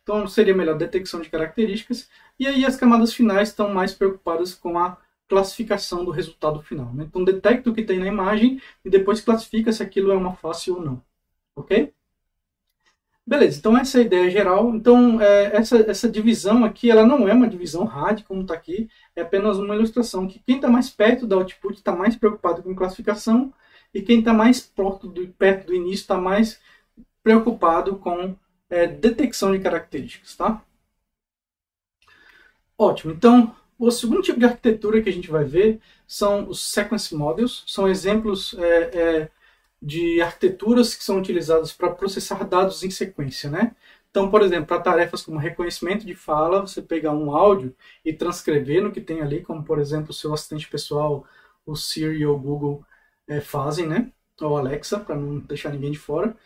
Então seria melhor detecção de características. E aí as camadas finais estão mais preocupadas com a classificação do resultado final, né? Então detecta o que tem na imagem e depois classifica se aquilo é uma face ou não. Ok? Beleza, então essa é a ideia geral. Então, essa divisão aqui, ela não é uma divisão RAD, como está aqui, é apenas uma ilustração que quem está mais perto do output está mais preocupado com classificação e quem está mais perto do início está mais preocupado com detecção de características, tá? Ótimo, então o segundo tipo de arquitetura que a gente vai ver são os sequence models, são exemplos de arquiteturas que são utilizadas para processar dados em sequência, né? Então, por exemplo, para tarefas como reconhecimento de fala, você pegar um áudio e transcrever no que tem ali, como por exemplo o seu assistente pessoal, o Siri ou o Google fazem, né? Ou Alexa, para não deixar ninguém de fora.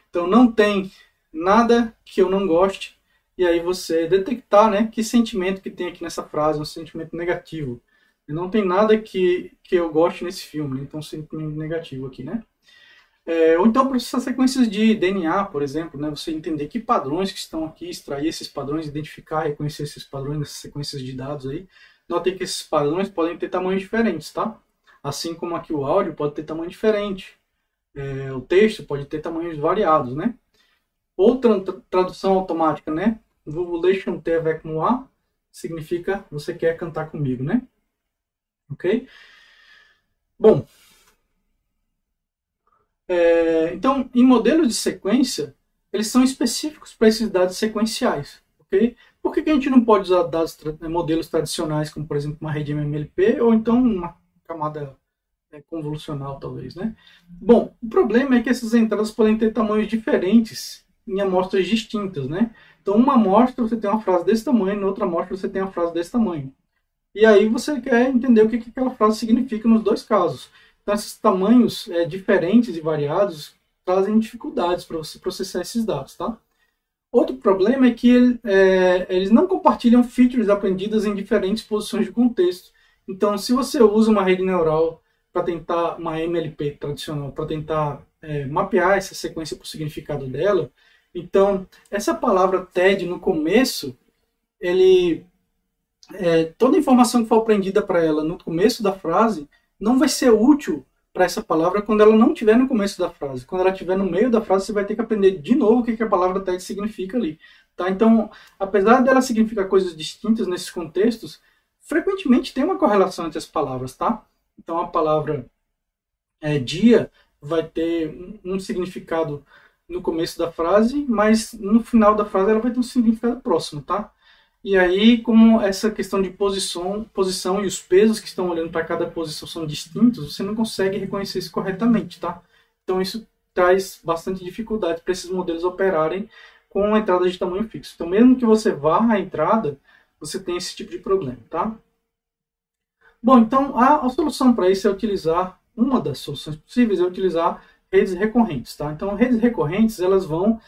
Então, não tem nada que eu não goste, e aí você detectar, né, que sentimento que tem aqui nessa frase, um sentimento negativo. E não tem nada que eu goste nesse filme, né? Então, sentimento negativo aqui, né? Ou então processar sequências de DNA, por exemplo, né? Você entender que padrões que estão aqui, extrair esses padrões, identificar, reconhecer esses padrões nessas sequências de dados aí. Notem que esses padrões podem ter tamanhos diferentes, tá? Assim como aqui o áudio pode ter tamanho diferente. O texto pode ter tamanhos variados, né? Outra tradução automática, né? Voulez chanter avec moi significa você quer cantar comigo, né? Ok? Bom, então, em modelos de sequência, eles são específicos para esses dados sequenciais, ok? Por que a gente não pode usar modelos tradicionais, como por exemplo uma rede MMLP, ou então uma camada convolucional, talvez, né? Bom, o problema é que essas entradas podem ter tamanhos diferentes em amostras distintas, né? Então, uma amostra você tem uma frase desse tamanho, na outra amostra você tem uma frase desse tamanho. E aí você quer entender o que aquela frase significa nos dois casos. Então, esses tamanhos diferentes e variados trazem dificuldades para você processar esses dados, tá? Outro problema é que eles não compartilham features aprendidas em diferentes posições de contexto. Então, se você usa uma rede neural para tentar, uma MLP tradicional, para tentar mapear essa sequência para o significado dela, então, essa palavra TED no começo, toda a informação que for aprendida para ela no começo da frase não vai ser útil para essa palavra quando ela não estiver no começo da frase. Quando ela estiver no meio da frase, você vai ter que aprender de novo o que a palavra TED significa ali. Tá? Então, apesar dela significar coisas distintas nesses contextos, frequentemente tem uma correlação entre as palavras. Tá? Então, a palavra dia vai ter um significado no começo da frase, mas no final da frase ela vai ter um significado próximo. Tá? E aí, como essa questão de posição e os pesos que estão olhando para cada posição são distintos, você não consegue reconhecer isso corretamente, tá? Então isso traz bastante dificuldade para esses modelos operarem com entradas de tamanho fixo. Então, mesmo que você vá à entrada, você tem esse tipo de problema, tá? Bom, então a solução para isso é utilizar, uma das soluções possíveis é utilizar redes recorrentes, tá? Então, redes recorrentes, elas vão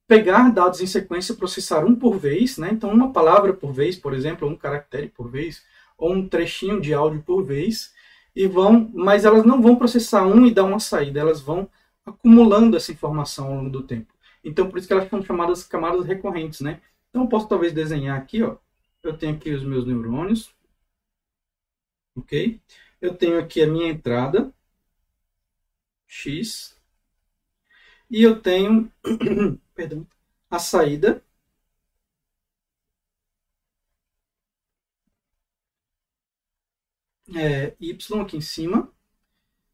pegar dados em sequência, processar um por vez, né? Então uma palavra por vez, por exemplo, ou um caractere por vez, ou um trechinho de áudio por vez, mas elas não vão processar um e dar uma saída, elas vão acumulando essa informação ao longo do tempo. Então por isso que elas são chamadas camadas recorrentes, né? Então eu posso talvez desenhar aqui, ó. Eu tenho aqui os meus neurônios, ok? Eu tenho aqui a minha entrada X e eu tenho perdão, a saída Y aqui em cima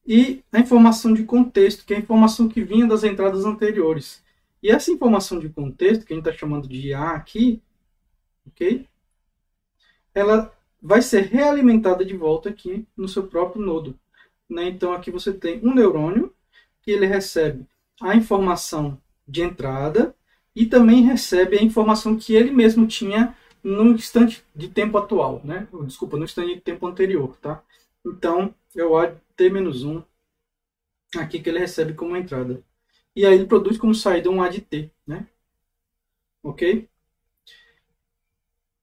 e a informação de contexto, que é a informação que vinha das entradas anteriores. E essa informação de contexto, que a gente está chamando de A aqui, ok? Ela vai ser realimentada de volta aqui no seu próprio nodo. Né? Então aqui você tem um neurônio que ele recebe a informação de entrada e também recebe a informação que ele mesmo tinha no instante de tempo atual, né? Desculpa, no instante de tempo anterior, tá? Então, é o ADT-1 aqui que ele recebe como entrada. E aí ele produz como saída um ADT, né? Ok?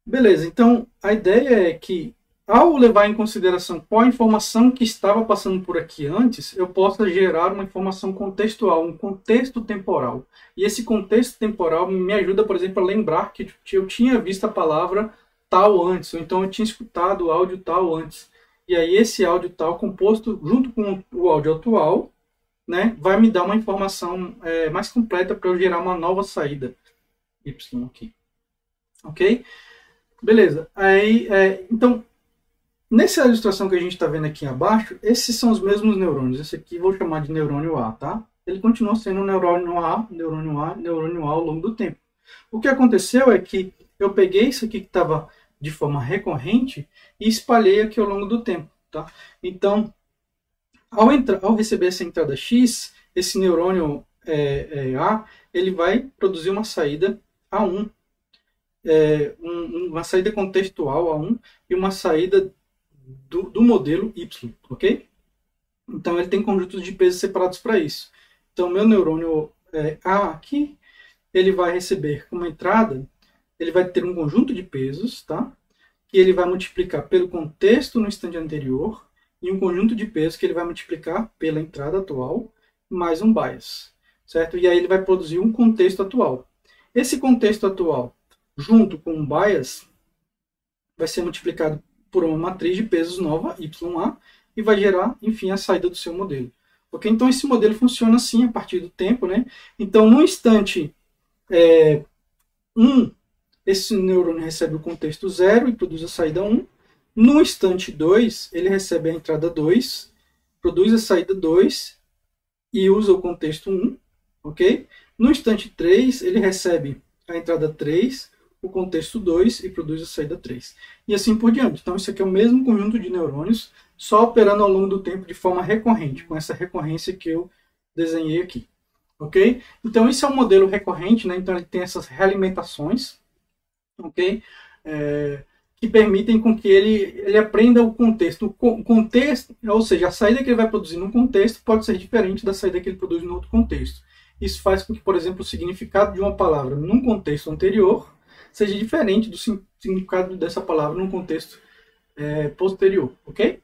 Beleza, então a ideia é que ao levar em consideração qual a informação que estava passando por aqui antes, eu possa gerar uma informação contextual, um contexto temporal. E esse contexto temporal me ajuda, por exemplo, a lembrar que eu tinha visto a palavra tal antes, ou então eu tinha escutado o áudio tal antes. E aí esse áudio tal composto junto com o áudio atual, né, vai me dar uma informação mais completa para eu gerar uma nova saída y aqui. Ok? Beleza. Aí, então, nessa ilustração que a gente está vendo aqui abaixo, esses são os mesmos neurônios. Esse aqui eu vou chamar de neurônio A, tá? Ele continua sendo neurônio A, neurônio A, neurônio A ao longo do tempo. O que aconteceu é que eu peguei isso aqui que estava de forma recorrente e espalhei aqui ao longo do tempo, tá? Então, ao receber essa entrada X, esse neurônio A, ele vai produzir uma saída A1, uma saída contextual A1 e uma saída do modelo Y, ok? Então ele tem conjuntos de pesos separados para isso. Então meu neurônio A aqui, ele vai receber como entrada, ele vai ter um conjunto de pesos, tá? Que ele vai multiplicar pelo contexto no instante anterior e um conjunto de pesos que ele vai multiplicar pela entrada atual mais um bias, certo? E aí ele vai produzir um contexto atual. Esse contexto atual, junto com um bias, vai ser multiplicado por uma matriz de pesos nova, YA, e vai gerar, enfim, a saída do seu modelo. Ok? Então, esse modelo funciona assim a partir do tempo, né? Então, no instante 1, esse neurônio recebe o contexto 0 e produz a saída 1. No instante 2, ele recebe a entrada 2, produz a saída 2 e usa o contexto 1. Ok? No instante 3, ele recebe a entrada 3, o contexto 2 e produz a saída 3. E assim por diante. Então, isso aqui é o mesmo conjunto de neurônios, só operando ao longo do tempo de forma recorrente, com essa recorrência que eu desenhei aqui. Ok? Então, isso é um modelo recorrente, né? Então, ele tem essas realimentações, ok? Que permitem com que ele aprenda o contexto. O contexto, ou seja, a saída que ele vai produzir num contexto pode ser diferente da saída que ele produz no outro contexto. Isso faz com que, por exemplo, o significado de uma palavra num contexto anterior seja diferente do significado dessa palavra num contexto posterior, ok?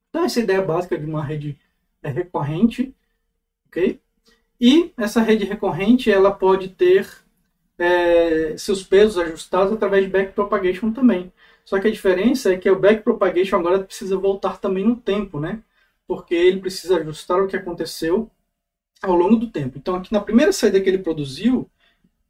Então, essa é a ideia básica de uma rede recorrente, ok? E essa rede recorrente, ela pode ter seus pesos ajustados através de backpropagation também. Só que a diferença é que o backpropagation agora precisa voltar também no tempo, né? Porque ele precisa ajustar o que aconteceu ao longo do tempo. Então, aqui na primeira saída que ele produziu,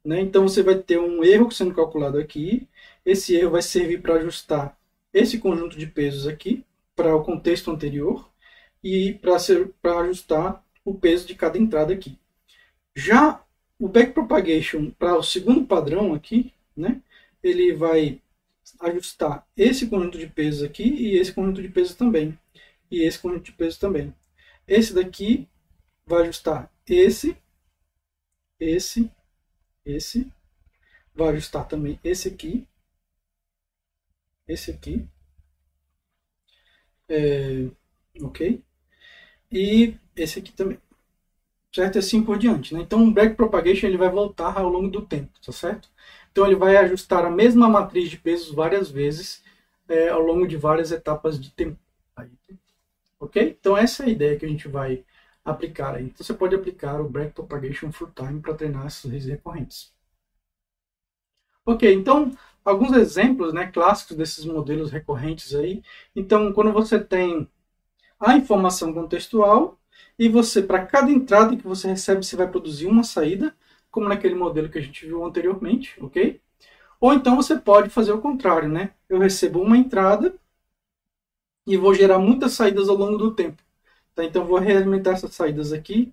né, então você vai ter um erro sendo calculado aqui. Esse erro vai servir para ajustar esse conjunto de pesos aqui para o contexto anterior e para ajustar o peso de cada entrada aqui. Já o backpropagation para o segundo padrão aqui, né, ele vai ajustar esse conjunto de pesos aqui e esse conjunto de pesos também. E esse conjunto de pesos também. Esse daqui vai ajustar esse, vai ajustar também esse aqui, ok? E esse aqui também, certo? E assim por diante, né? Então o backpropagation ele vai voltar ao longo do tempo, tá certo? Então ele vai ajustar a mesma matriz de pesos várias vezes ao longo de várias etapas de tempo, ok? Então essa é a ideia que a gente vai aplicar aí. Então você pode aplicar o backpropagation full time para treinar essas redes recorrentes. Ok, então alguns exemplos, né, clássicos desses modelos recorrentes aí. Então quando você tem a informação contextual e você, para cada entrada que você recebe, você vai produzir uma saída, como naquele modelo que a gente viu anteriormente, ok? Ou então você pode fazer o contrário, né? Eu recebo uma entrada e vou gerar muitas saídas ao longo do tempo. Tá? Então vou realimentar essas saídas aqui,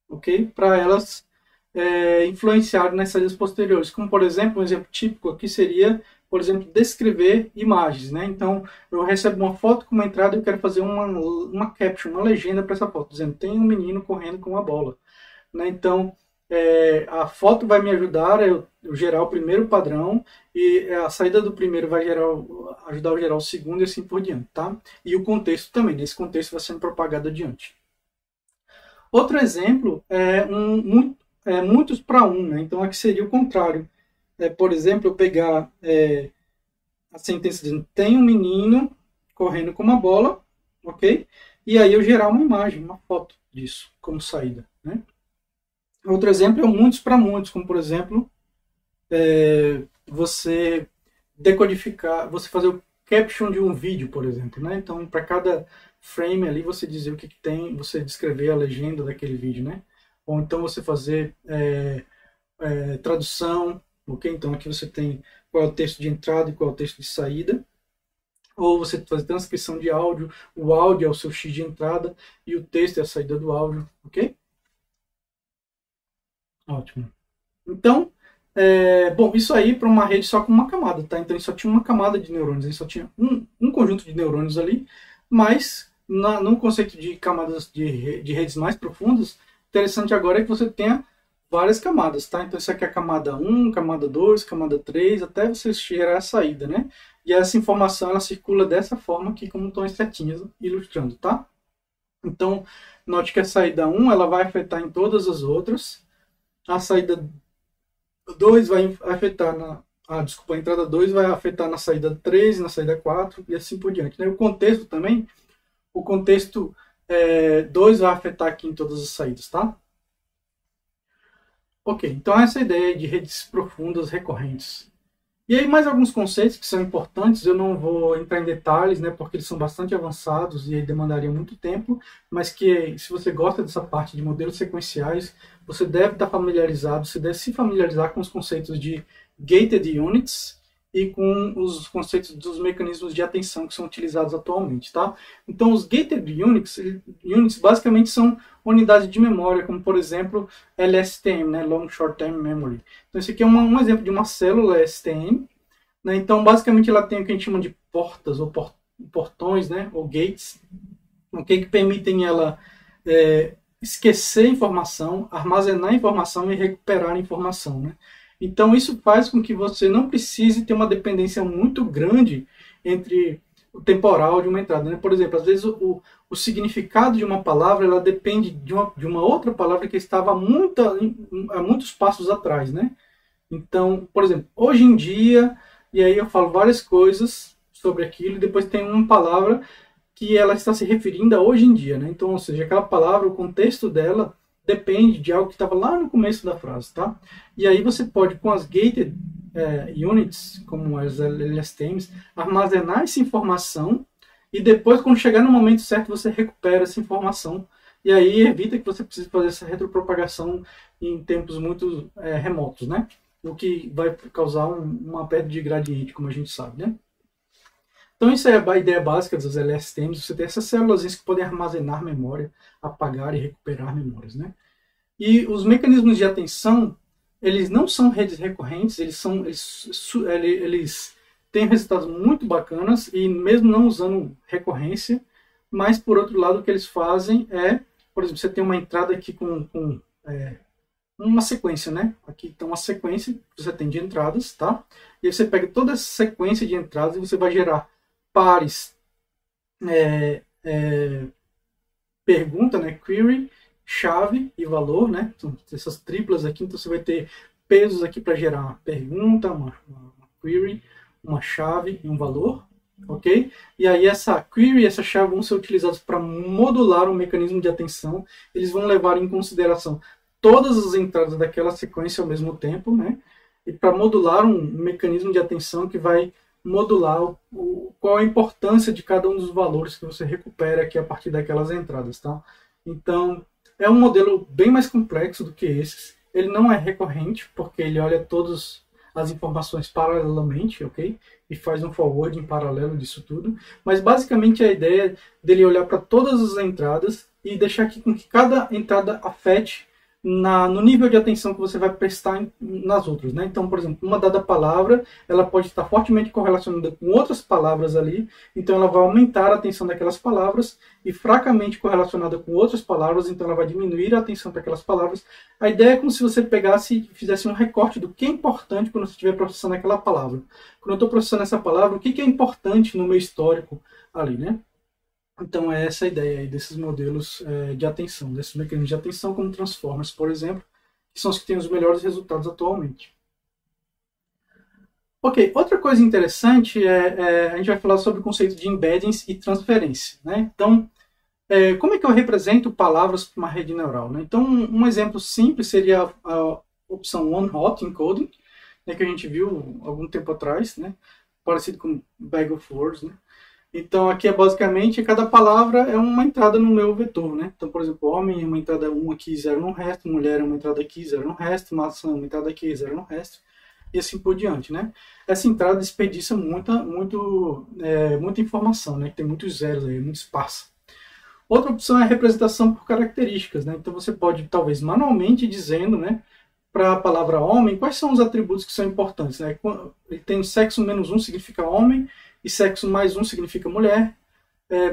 ok? Para elas influenciarem nas saídas posteriores. Como, por exemplo, um exemplo típico aqui seria, por exemplo, descrever imagens, né? Então, eu recebo uma foto com uma entrada e eu quero fazer uma caption, uma legenda para essa foto, dizendo, tem um menino correndo com uma bola. Né? Então, a foto vai me ajudar a eu gerar o primeiro padrão e a saída do primeiro vai ajudar a gerar o segundo e assim por diante, tá? E o contexto também, nesse contexto vai sendo propagado adiante. Outro exemplo é muitos para um, né? Então aqui seria o contrário. Por exemplo, eu pegar a sentença dizendo tem um menino correndo com uma bola, ok? E aí eu gerar uma imagem, uma foto disso como saída, né? Outro exemplo é muitos para muitos, como por exemplo, você decodificar, você fazer o caption de um vídeo, por exemplo, né? Então, para cada frame ali, você dizer o que tem, você descrever a legenda daquele vídeo, né? Ou então você fazer tradução, ok? Então aqui você tem qual é o texto de entrada e qual é o texto de saída. Ou você fazer transcrição de áudio, o áudio é o seu X de entrada e o texto é a saída do áudio, ok? Ótimo. Então, bom, isso aí para uma rede só com uma camada, tá? Então, ele só tinha uma camada de neurônios, ele só tinha um conjunto de neurônios ali, mas no conceito de camadas de redes mais profundas, interessante agora é que você tenha várias camadas, tá? Então, isso aqui é a camada 1, camada 2, camada 3, até você chegar à saída, né? E essa informação, ela circula dessa forma aqui, como estão as setinhas ilustrando, tá? Então, note que a saída 1, ela vai afetar em todas as outras, a saída 2 vai afetar a entrada 2 vai afetar na saída 3, na saída 4 e assim por diante, né? O contexto também, o contexto 2 vai afetar aqui em todas as saídas, tá? Ok, então essa é a ideia de redes profundas recorrentes. E aí mais alguns conceitos que são importantes, eu não vou entrar em detalhes, né, porque eles são bastante avançados e aí demandaria muito tempo, mas que se você gosta dessa parte de modelos sequenciais, você deve estar familiarizado, você deve se familiarizar com os conceitos de gated units e com os conceitos dos mecanismos de atenção que são utilizados atualmente, tá? Então os gated units basicamente são unidades de memória, como por exemplo LSTM, né, Long Short Term Memory. Então esse aqui é um exemplo de uma célula LSTM, né? Então basicamente ela tem o que a gente chama de portas ou portões, né, ou gates, okay, que permitem ela esquecer informação, armazenar informação e recuperar informação, né? Então isso faz com que você não precise ter uma dependência muito grande entre o temporal de uma entrada, né? Por exemplo, às vezes o significado de uma palavra ela depende de uma outra palavra que estava há muitos passos atrás, né? Então, por exemplo, hoje em dia, e aí eu falo várias coisas sobre aquilo, e depois tem uma palavra que ela está se referindo a hoje em dia, né? Então, ou seja, aquela palavra, o contexto dela depende de algo que estava lá no começo da frase, tá? E aí você pode, com as gated units, como as LSTMs, armazenar essa informação e depois, quando chegar no momento certo, você recupera essa informação e aí evita que você precise fazer essa retropropagação em tempos muito remotos, né? O que vai causar uma perda de gradiente, como a gente sabe, né? Então, isso é a ideia básica das LSTMs. Você tem essas células que podem armazenar memória, apagar e recuperar memórias, né? E os mecanismos de atenção, eles não são redes recorrentes, eles têm resultados muito bacanas, e mesmo não usando recorrência, mas, por outro lado, o que eles fazem é, por exemplo, você tem uma entrada aqui com uma sequência, né? Aqui está uma sequência que você tem de entradas, tá? E aí você pega toda essa sequência de entradas e você vai gerar pares, pergunta, né? Query, chave e valor, né? Então, essas triplas aqui, então você vai ter pesos aqui para gerar uma pergunta, uma query, uma chave e um valor, ok? E aí essa query e essa chave vão ser utilizados para modular um mecanismo de atenção. Eles vão levar em consideração todas as entradas daquela sequência ao mesmo tempo, né? E para modular um mecanismo de atenção que vai modular qual a importância de cada um dos valores que você recupera aqui a partir daquelas entradas, tá? Então, é um modelo bem mais complexo do que esses. Ele não é recorrente, porque ele olha todas as informações paralelamente, ok? E faz um forward em paralelo disso tudo. Mas, basicamente, a ideia dele olhar para todas as entradas e deixar aqui com que cada entrada afete no nível de atenção que você vai prestar nas outras, né? Então, por exemplo, uma dada palavra, ela pode estar fortemente correlacionada com outras palavras ali, então ela vai aumentar a atenção daquelas palavras, e fracamente correlacionada com outras palavras, então ela vai diminuir a atenção para aquelas palavras. A ideia é como se você pegasse e fizesse um recorte do que é importante quando você estiver processando aquela palavra. Quando eu estou processando essa palavra, o que é importante no meu histórico ali, né? Então é essa a ideia aí desses modelos de atenção, desses mecanismos de atenção como Transformers, por exemplo, que são os que têm os melhores resultados atualmente. Ok, outra coisa interessante a gente vai falar sobre o conceito de embeddings e transferência, né? Então, como é que eu represento palavras para uma rede neural, né? Então, um exemplo simples seria a opção One-Hot Encoding, né, que a gente viu algum tempo atrás, né? Parecido com Bag of Words, né? Então aqui é basicamente, cada palavra é uma entrada no meu vetor, né? Então, por exemplo, homem é uma entrada 1 aqui, 0 no resto, mulher é uma entrada aqui, 0 no resto, maçã é uma entrada aqui, 0 no resto, e assim por diante, né? Essa entrada desperdiça muita informação, né? Tem muitos zeros aí, muito espaço. Outra opção é a representação por características, né? Então você pode, talvez, manualmente dizendo, né, para a palavra homem, quais são os atributos que são importantes, né? Ele tem sexo menos 1 significa homem, e sexo mais 1 significa mulher.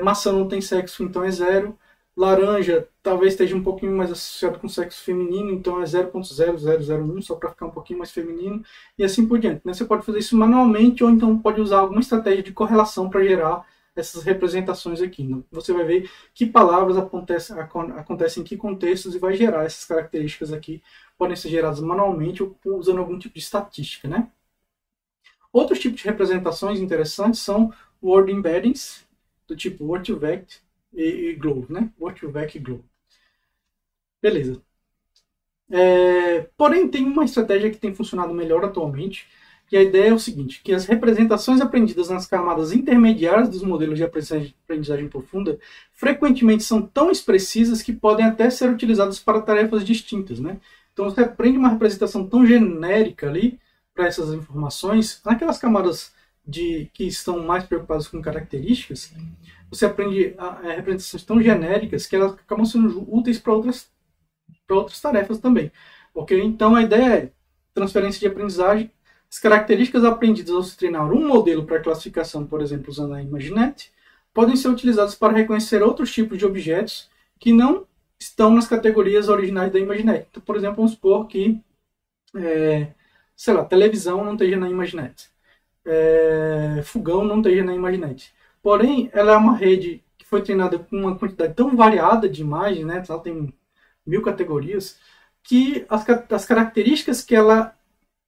Maçã não tem sexo, então é 0. Laranja talvez esteja um pouquinho mais associado com sexo feminino, então é 0.0001, só para ficar um pouquinho mais feminino, e assim por diante, né? Você pode fazer isso manualmente, ou então pode usar alguma estratégia de correlação para gerar essas representações aqui. Né? Você vai ver que palavras acontecem em que contextos e vai gerar essas características aqui. Podem ser geradas manualmente ou usando algum tipo de estatística, né? Outros tipos de representações interessantes são word embeddings, do tipo word2vec e glow, né? word2vec e glow. Beleza. Porém, tem uma estratégia que tem funcionado melhor atualmente, e a ideia é o seguinte, que as representações aprendidas nas camadas intermediárias dos modelos de aprendizagem profunda frequentemente são tão expressivas que podem até ser utilizadas para tarefas distintas, né? Então você aprende uma representação tão genérica ali para essas informações, naquelas camadas que estão mais preocupadas com características, você aprende representações tão genéricas que elas acabam sendo úteis para outras tarefas também. Ok? Então a ideia é transferência de aprendizagem. As características aprendidas ao se treinar um modelo para classificação, por exemplo, usando a ImageNet, podem ser utilizadas para reconhecer outros tipos de objetos que não estão nas categorias originais da ImageNet. Então, por exemplo, vamos supor que, sei lá, televisão não esteja na ImageNet, fogão não esteja na ImageNet. Porém, ela é uma rede que foi treinada com uma quantidade tão variada de imagens, né? Ela tem 1000 categorias, que as características que ela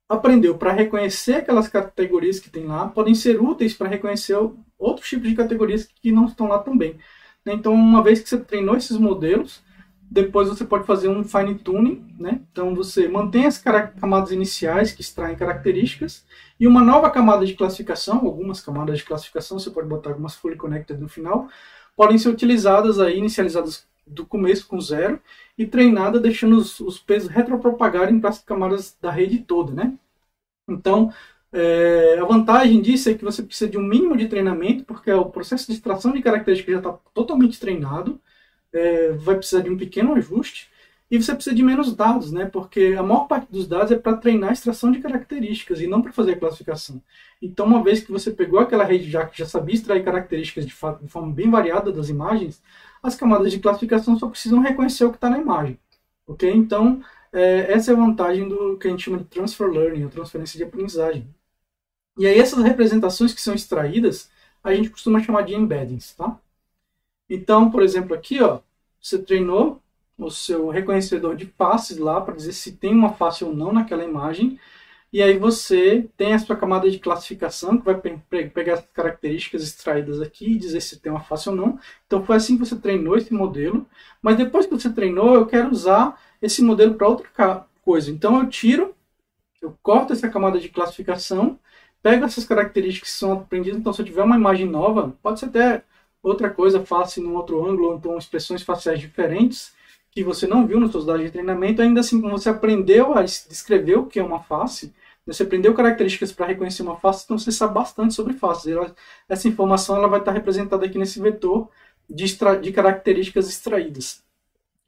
aprendeu para reconhecer aquelas categorias que tem lá podem ser úteis para reconhecer outros tipos de categorias que não estão lá também. Então, uma vez que você treinou esses modelos, depois você pode fazer um fine tuning, né? Então você mantém as camadas iniciais que extraem características e uma nova camada de classificação, algumas camadas de classificação, você pode botar algumas fully connected no final, podem ser utilizadas aí, inicializadas do começo com 0 e treinada deixando os pesos retropropagarem para as camadas da rede toda, né? Então, a vantagem disso é que você precisa de um mínimo de treinamento, porque o processo de extração de características já está totalmente treinado, vai precisar de um pequeno ajuste, e você precisa de menos dados, né? Porque a maior parte dos dados é para treinar a extração de características e não para fazer a classificação. Então, uma vez que você pegou aquela rede que já sabia extrair características de forma bem variada das imagens, as camadas de classificação só precisam reconhecer o que está na imagem. Ok? Então, essa é a vantagem do que a gente chama de transfer learning, a transferência de aprendizagem. E aí essas representações que são extraídas, a gente costuma chamar de embeddings, tá? Então, por exemplo, aqui, ó, você treinou o seu reconhecedor de faces lá para dizer se tem uma face ou não naquela imagem, e aí você tem a sua camada de classificação, que vai pegar as características extraídas aqui e dizer se tem uma face ou não. Então foi assim que você treinou esse modelo, mas depois que você treinou, eu quero usar esse modelo para outra coisa. Então eu corto essa camada de classificação, pego essas características que são aprendidas, então se eu tiver uma imagem nova, pode ser até outra coisa, face num outro ângulo, ou então expressões faciais diferentes, que você não viu nos seus dados de treinamento, ainda assim, como você aprendeu a descrever o que é uma face, você aprendeu características para reconhecer uma face, então você sabe bastante sobre faces. Essa informação ela vai estar representada aqui nesse vetor de características extraídas,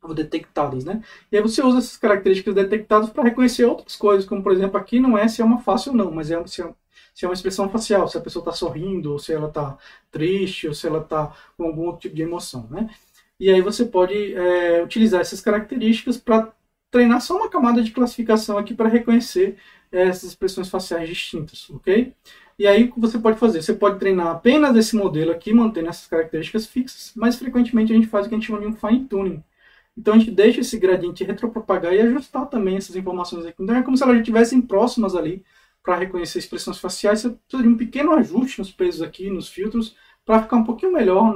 ou detectadas, né? E aí você usa essas características detectadas para reconhecer outras coisas, como por exemplo aqui não é se é uma face ou não, mas se é uma expressão facial, se a pessoa está sorrindo, ou se ela está triste, ou se ela está com algum outro tipo de emoção, né? E aí você pode utilizar essas características para treinar só uma camada de classificação aqui para reconhecer essas expressões faciais distintas, ok? E aí o que você pode fazer? Você pode treinar apenas esse modelo aqui, mantendo essas características fixas, mas frequentemente a gente faz o que a gente chama de um fine tuning. Então a gente deixa esse gradiente retropropagar e ajustar também essas informações aqui. Então é como se elas estivessem próximas ali para reconhecer expressões faciais. Você precisa de um pequeno ajuste nos pesos aqui, nos filtros, para ficar um pouquinho melhor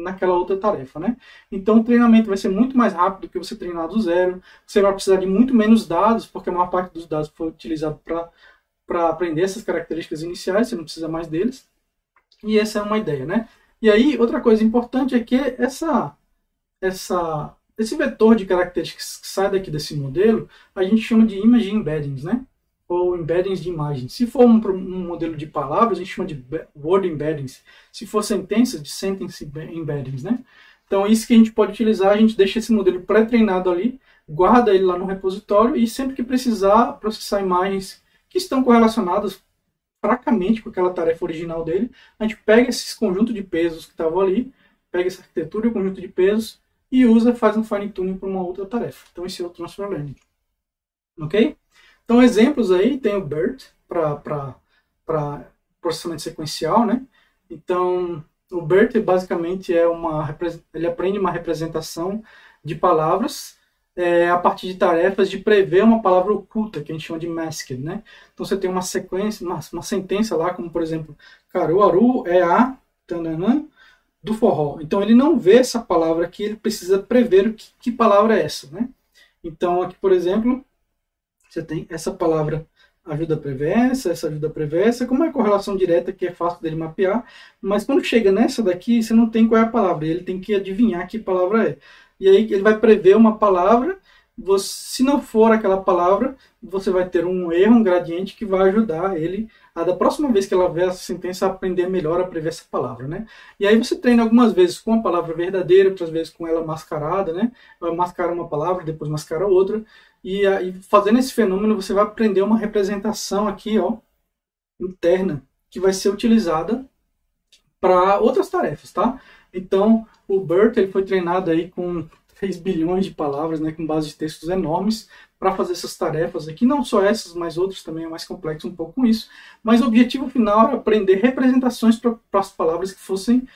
naquela outra tarefa, né? Então o treinamento vai ser muito mais rápido do que você treinar do zero. Você vai precisar de muito menos dados, porque a maior parte dos dados foi utilizado para aprender essas características iniciais, você não precisa mais deles. E essa é uma ideia, né? E aí, outra coisa importante é que esse vetor de características que sai daqui desse modelo, a gente chama de image embeddings, né? Ou embeddings de imagens. Se for um modelo de palavras, a gente chama de word embeddings. Se for sentenças, de sentence embeddings, né? Então, isso que a gente pode utilizar, a gente deixa esse modelo pré-treinado ali, guarda ele lá no repositório e sempre que precisar processar imagens que estão correlacionadas fracamente com aquela tarefa original dele, a gente pega esse conjunto de pesos que estavam ali, pega essa arquitetura e o conjunto de pesos e faz um fine tuning para uma outra tarefa. Então esse é o transfer learning. Ok? Então exemplos aí, tem o BERT para processamento sequencial, né? Então o BERT basicamente ele aprende uma representação de palavras a partir de tarefas de prever uma palavra oculta, que a gente chama de masked, né? Então você tem uma sequência, uma sentença lá, como por exemplo, Caruaru é a tananã, do forró. Então ele não vê essa palavra aqui, ele precisa prever que palavra é essa, né? Então aqui, por exemplo, você tem essa palavra ajuda a prever essa ajuda a prever essa, como é correlação direta que é fácil dele mapear, mas quando chega nessa daqui, você não tem qual é a palavra, ele tem que adivinhar que palavra é. E aí ele vai prever uma palavra, se não for aquela palavra, você vai ter um erro, um gradiente que vai ajudar ele da próxima vez que ela ver essa sentença, a aprender melhor a prever essa palavra, né? E aí você treina algumas vezes com a palavra verdadeira, outras vezes com ela mascarada, né? Vai mascarar uma palavra, depois mascara outra, e aí fazendo esse fenômeno você vai aprender uma representação aqui, ó, interna, que vai ser utilizada para outras tarefas, tá? Então, o BERT ele foi treinado aí com 3 bilhões de palavras, né, com bases de textos enormes, para fazer essas tarefas aqui, não só essas, mas outras também é mais complexo um pouco com isso, mas o objetivo final era aprender representações para as palavras que fossem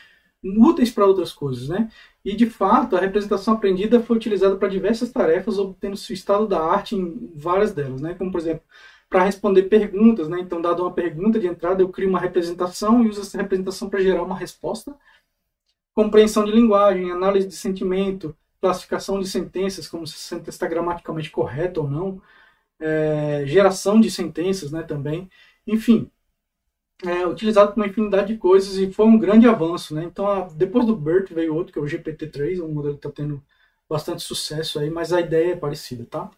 úteis para outras coisas, né? E de fato, a representação aprendida foi utilizada para diversas tarefas, obtendo seu estado da arte em várias delas, né? Como por exemplo, para responder perguntas, né? Então, dado uma pergunta de entrada, eu crio uma representação e uso essa representação para gerar uma resposta. Compreensão de linguagem, análise de sentimento, classificação de sentenças, como se a sentença está gramaticalmente correta ou não, geração de sentenças, né, também, enfim, utilizado para uma infinidade de coisas e foi um grande avanço, né? Então, depois do BERT veio outro, que é o GPT-3, um modelo que está tendo bastante sucesso aí, mas a ideia é parecida, tá?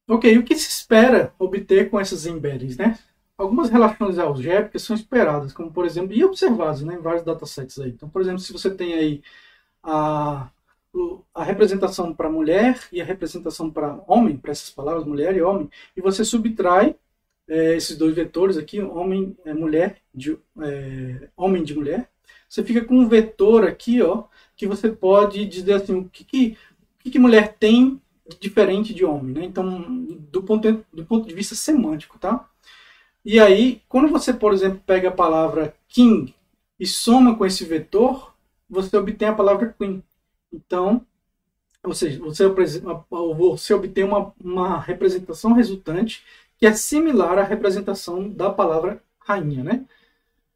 Ok, o que se espera obter com essas embeddings, né? Algumas relações algébricas são esperadas, como por exemplo, e observadas, né, em vários datasets aí. Então, por exemplo, se você tem aí a representação para mulher e a representação para homem, para essas palavras mulher e homem, e você subtrai esses dois vetores aqui, homem, mulher, homem de mulher, você fica com um vetor aqui, ó, que você pode dizer assim, o que mulher tem diferente de homem, né? Então, do ponto de vista semântico, tá? E aí, quando você, por exemplo, pega a palavra king e soma com esse vetor, você obtém a palavra queen. Então, ou seja, você obtém uma representação resultante que é similar à representação da palavra rainha, né?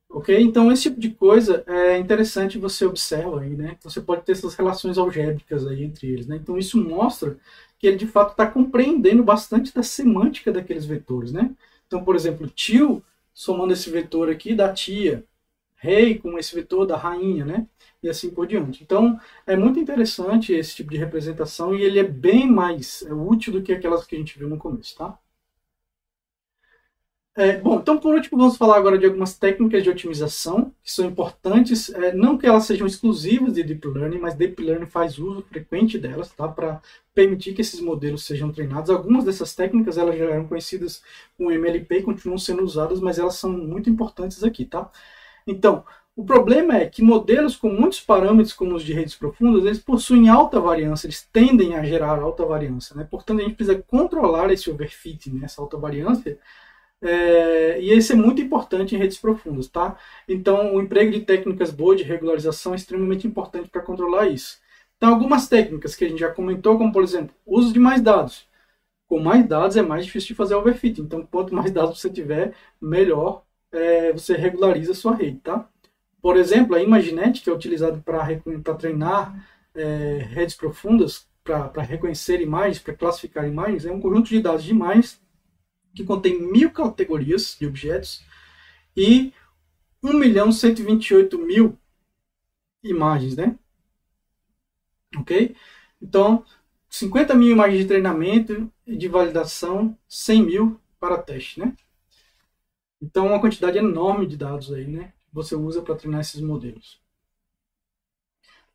Ok? Então, esse tipo de coisa é interessante, você observa aí, né? Você pode ter essas relações algébricas aí entre eles, né? Então, isso mostra que ele, de fato, está compreendendo bastante da semântica daqueles vetores, né? Então, por exemplo, tio, somando esse vetor aqui, da tia. Rei, com esse vetor da rainha, né? E assim por diante. Então, é muito interessante esse tipo de representação e ele é bem mais útil do que aquelas que a gente viu no começo, tá? Bom, então por último vamos falar agora de algumas técnicas de otimização que são importantes, não que elas sejam exclusivas de Deep Learning, mas Deep Learning faz uso frequente delas, tá? Para permitir que esses modelos sejam treinados. Algumas dessas técnicas elas já eram conhecidas com MLP e continuam sendo usadas, mas elas são muito importantes aqui, tá? Então, o problema é que modelos com muitos parâmetros, como os de redes profundas, eles possuem alta variância, eles tendem a gerar alta variância, né? Portanto, a gente precisa controlar esse overfitting, né? Essa alta variância, e isso é muito importante em redes profundas, tá? Então, o emprego de técnicas boas de regularização é extremamente importante para controlar isso. Então, algumas técnicas que a gente já comentou, como por exemplo, uso de mais dados. Com mais dados é mais difícil de fazer overfitting, então quanto mais dados você tiver, melhor você regulariza a sua rede, tá? Por exemplo, a ImageNet, que é utilizado para treinar redes profundas, para reconhecer imagens, para classificar imagens, é um conjunto de dados de imagens que contém 1000 categorias de objetos e 1.128.000 imagens, né? Ok? Então, 50.000 imagens de treinamento e de validação, 100.000 para teste, né? Então, uma quantidade enorme de dados aí, né? Você usa para treinar esses modelos.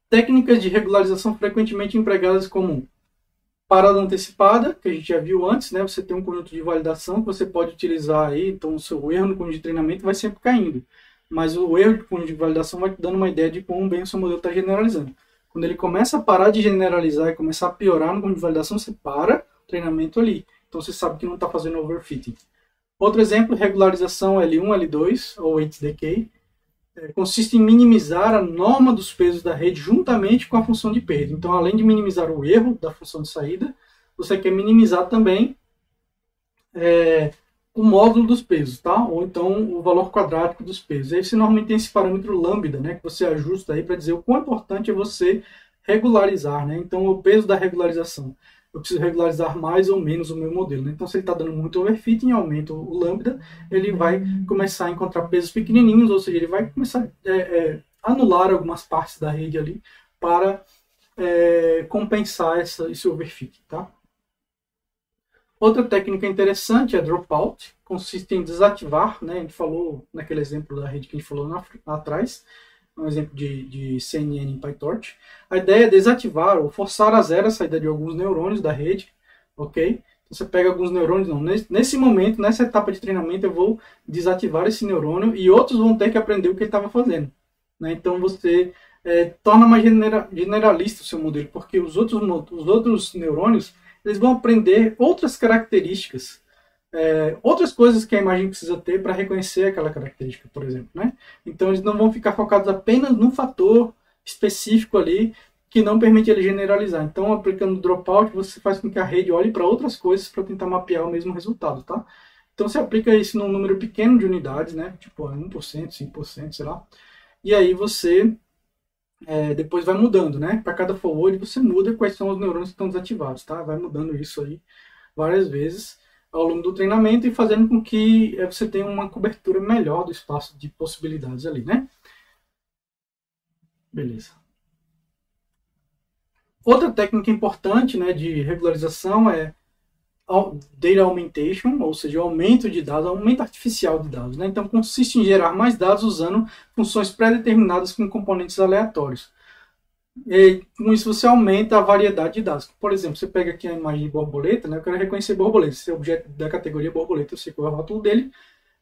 Técnicas de regularização frequentemente empregadas como parada antecipada, que a gente já viu antes, né? Você tem um conjunto de validação que você pode utilizar aí, então o seu erro no conjunto de treinamento vai sempre caindo. Mas o erro de conjunto de validação vai te dando uma ideia de quão bem o seu modelo está generalizando. Quando ele começa a parar de generalizar e começar a piorar no conjunto de validação, você para o treinamento ali. Então você sabe que não está fazendo overfitting. Outro exemplo, regularização L1, L2, ou weight decay, consiste em minimizar a norma dos pesos da rede juntamente com a função de perda. Então, além de minimizar o erro da função de saída, você quer minimizar também o módulo dos pesos, tá? Ou então o valor quadrático dos pesos. Aí você normalmente tem esse parâmetro lambda, né, que você ajusta aí para dizer o quão importante é você regularizar, né? Então, o peso da regularização. Eu preciso regularizar mais ou menos o meu modelo, né? Então, se ele está dando muito overfitting, aumenta o lambda, ele vai começar a encontrar pesos pequenininhos, ou seja, ele vai começar a anular algumas partes da rede ali para compensar esse overfitting, tá? Outra técnica interessante é dropout, consiste em desativar, né? A gente falou naquele exemplo da rede que a gente falou lá atrás, um exemplo de CNN em PyTorch. A ideia é desativar ou forçar a zero a saída de alguns neurônios da rede, ok? Você pega alguns neurônios, não. Nesse momento, nessa etapa de treinamento, eu vou desativar esse neurônio e outros vão ter que aprender o que ele estava fazendo, né? Então você torna mais generalista o seu modelo, porque os outros neurônios eles vão aprender outras características, outras coisas que a imagem precisa ter para reconhecer aquela característica, por exemplo, né? Então eles não vão ficar focados apenas num fator específico ali que não permite ele generalizar. Então, aplicando dropout, você faz com que a rede olhe para outras coisas para tentar mapear o mesmo resultado, tá? Então você aplica isso num número pequeno de unidades, né? Tipo 1%, 5%, sei lá. E aí você depois vai mudando, né? Para cada forward você muda quais são os neurônios que estão desativados, tá? Vai mudando isso aí várias vezes ao longo do treinamento e fazendo com que você tenha uma cobertura melhor do espaço de possibilidades ali, né? Beleza. Outra técnica importante, né, de regularização é data augmentation, ou seja, o aumento de dados, aumento artificial de dados, né? Então consiste em gerar mais dados usando funções pré-determinadas com componentes aleatórios. E com isso você aumenta a variedade de dados. Por exemplo, você pega aqui a imagem de borboleta, né? Eu quero reconhecer borboleta. Esse é o objeto da categoria borboleta, eu sei qual é o rótulo dele.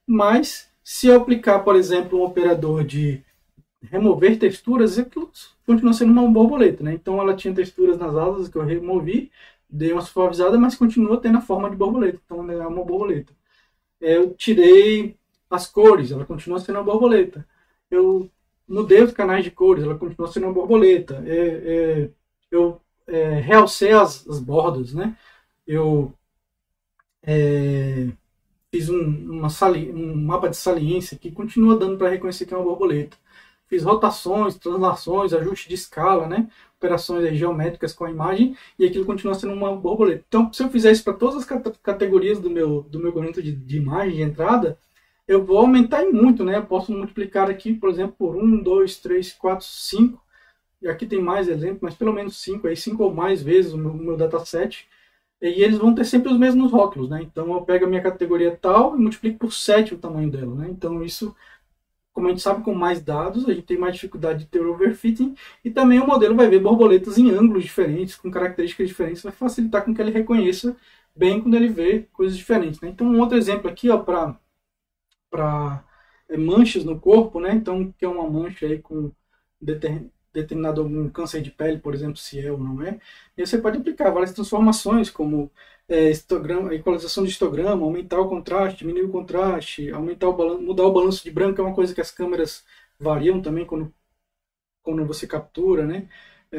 Mas se eu aplicar, por exemplo, um operador de remover texturas, aquilo continua sendo uma borboleta, né? Então ela tinha texturas nas asas que eu removi, dei uma suavizada, mas continua tendo a forma de borboleta. Então é uma borboleta. Eu tirei as cores, ela continua sendo uma borboleta. Eu mudei os canais de cores, ela continua sendo uma borboleta. Eu realcei as bordas, né? Eu fiz um mapa de saliência que continua dando para reconhecer que é uma borboleta. Fiz rotações, translações, ajuste de escala, né? Operações geométricas com a imagem, e aquilo continua sendo uma borboleta. Então, se eu fizer isso para todas as categorias do meu conjunto de imagem de entrada, eu vou aumentar em muito, né? Eu posso multiplicar aqui, por exemplo, por 1, 2, 3, 4, 5. E aqui tem mais exemplos, mas pelo menos 5, aí 5 ou mais vezes o meu dataset. E eles vão ter sempre os mesmos rótulos, né? Então eu pego a minha categoria tal e multiplico por 7 o tamanho dela, né? Então isso, como a gente sabe, com mais dados, a gente tem mais dificuldade de ter overfitting, e também o modelo vai ver borboletas em ângulos diferentes, com características diferentes, vai facilitar com que ele reconheça bem quando ele vê coisas diferentes, né? Então um outro exemplo aqui, ó, para manchas no corpo, né? Então, que é uma mancha aí com determinado algum câncer de pele, por exemplo, se é ou não é. E você pode aplicar várias transformações, como histograma, equalização de histograma, aumentar o contraste, diminuir o contraste, aumentar o balanço, mudar o balanço de branco, é uma coisa que as câmeras variam também quando você captura, né?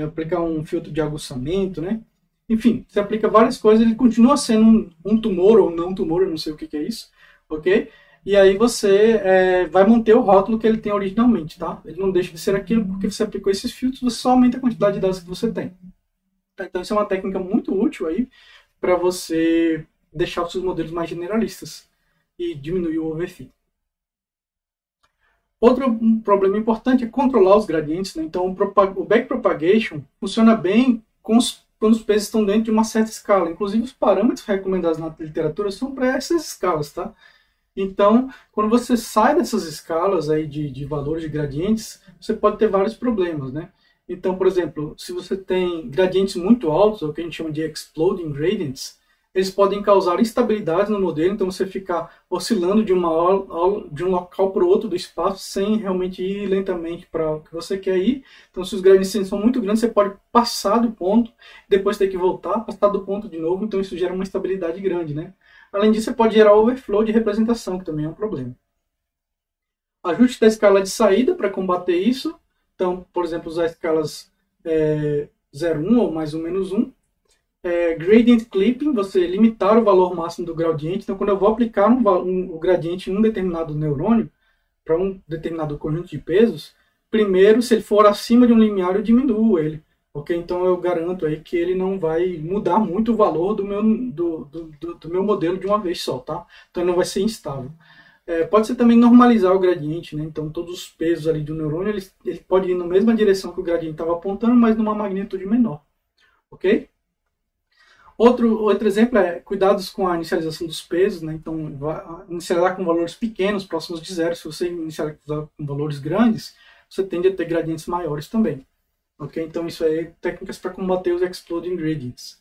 Aplicar um filtro de aguçamento, né? Enfim, você aplica várias coisas, ele continua sendo um tumor ou não tumor, eu não sei o que é isso, ok? E aí você vai manter o rótulo que ele tem originalmente, tá? Ele não deixa de ser aquilo porque você aplicou esses filtros, você só aumenta a quantidade de dados que você tem. Então isso é uma técnica muito útil aí para você deixar os seus modelos mais generalistas e diminuir o overfit. Outro problema importante é controlar os gradientes, né? Então, o backpropagation funciona bem quando os pesos estão dentro de uma certa escala. Inclusive, os parâmetros recomendados na literatura são para essas escalas, tá? Então, quando você sai dessas escalas aí de valores de gradientes, você pode ter vários problemas, né? Então, por exemplo, se você tem gradientes muito altos, ou o que a gente chama de exploding gradients, eles podem causar instabilidade no modelo, então você ficar oscilando de um local para o outro do espaço sem realmente ir lentamente para o que você quer ir. Então, se os gradientes são muito grandes, você pode passar do ponto, depois ter que voltar, passar do ponto de novo, então isso gera uma instabilidade grande, né? Além disso, você pode gerar overflow de representação, que também é um problema. Ajuste da escala de saída para combater isso. Então, por exemplo, usar escalas 0, 1 ou mais ou menos 1. Gradient clipping, você limitar o valor máximo do gradiente. Então, quando eu vou aplicar o gradiente em um determinado neurônio, para um determinado conjunto de pesos, primeiro, se ele for acima de um limiar, eu diminuo ele. Ok? Então, eu garanto aí que ele não vai mudar muito o valor do meu modelo de uma vez só, tá? Então, ele não vai ser instável. Pode ser também normalizar o gradiente, né? Então, todos os pesos ali do neurônio, ele pode ir na mesma direção que o gradiente estava apontando, mas numa magnitude menor. Ok? Outro exemplo é cuidados com a inicialização dos pesos, né? Então, inicializar com valores pequenos, próximos de zero. Se você inicializar com valores grandes, você tende a ter gradientes maiores também. Ok? Então, isso aí é técnicas para combater os exploding gradients.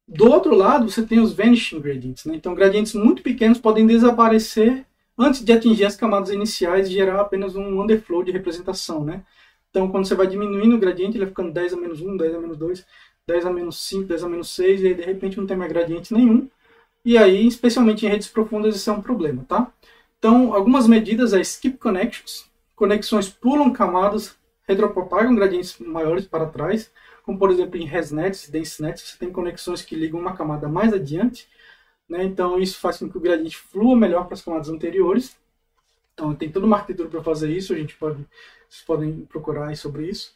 Do outro lado, você tem os vanishing gradients, né? Então, gradientes muito pequenos podem desaparecer antes de atingir as camadas iniciais e gerar apenas um underflow de representação, né? Então, quando você vai diminuindo o gradiente, ele vai ficando 10 a menos 1, 10 a menos 2, 10 a menos 5, 10 a menos 6, e aí de repente não tem mais gradiente nenhum. E aí, especialmente em redes profundas, isso é um problema, tá? Então, algumas medidas é skip connections. Conexões pulam camadas, retropropagam gradientes maiores para trás, como por exemplo em ResNets, DenseNets, você tem conexões que ligam uma camada mais adiante, né? Então isso faz com que o gradiente flua melhor para as camadas anteriores. Então tem toda uma arquitetura para fazer isso, vocês podem procurar aí sobre isso.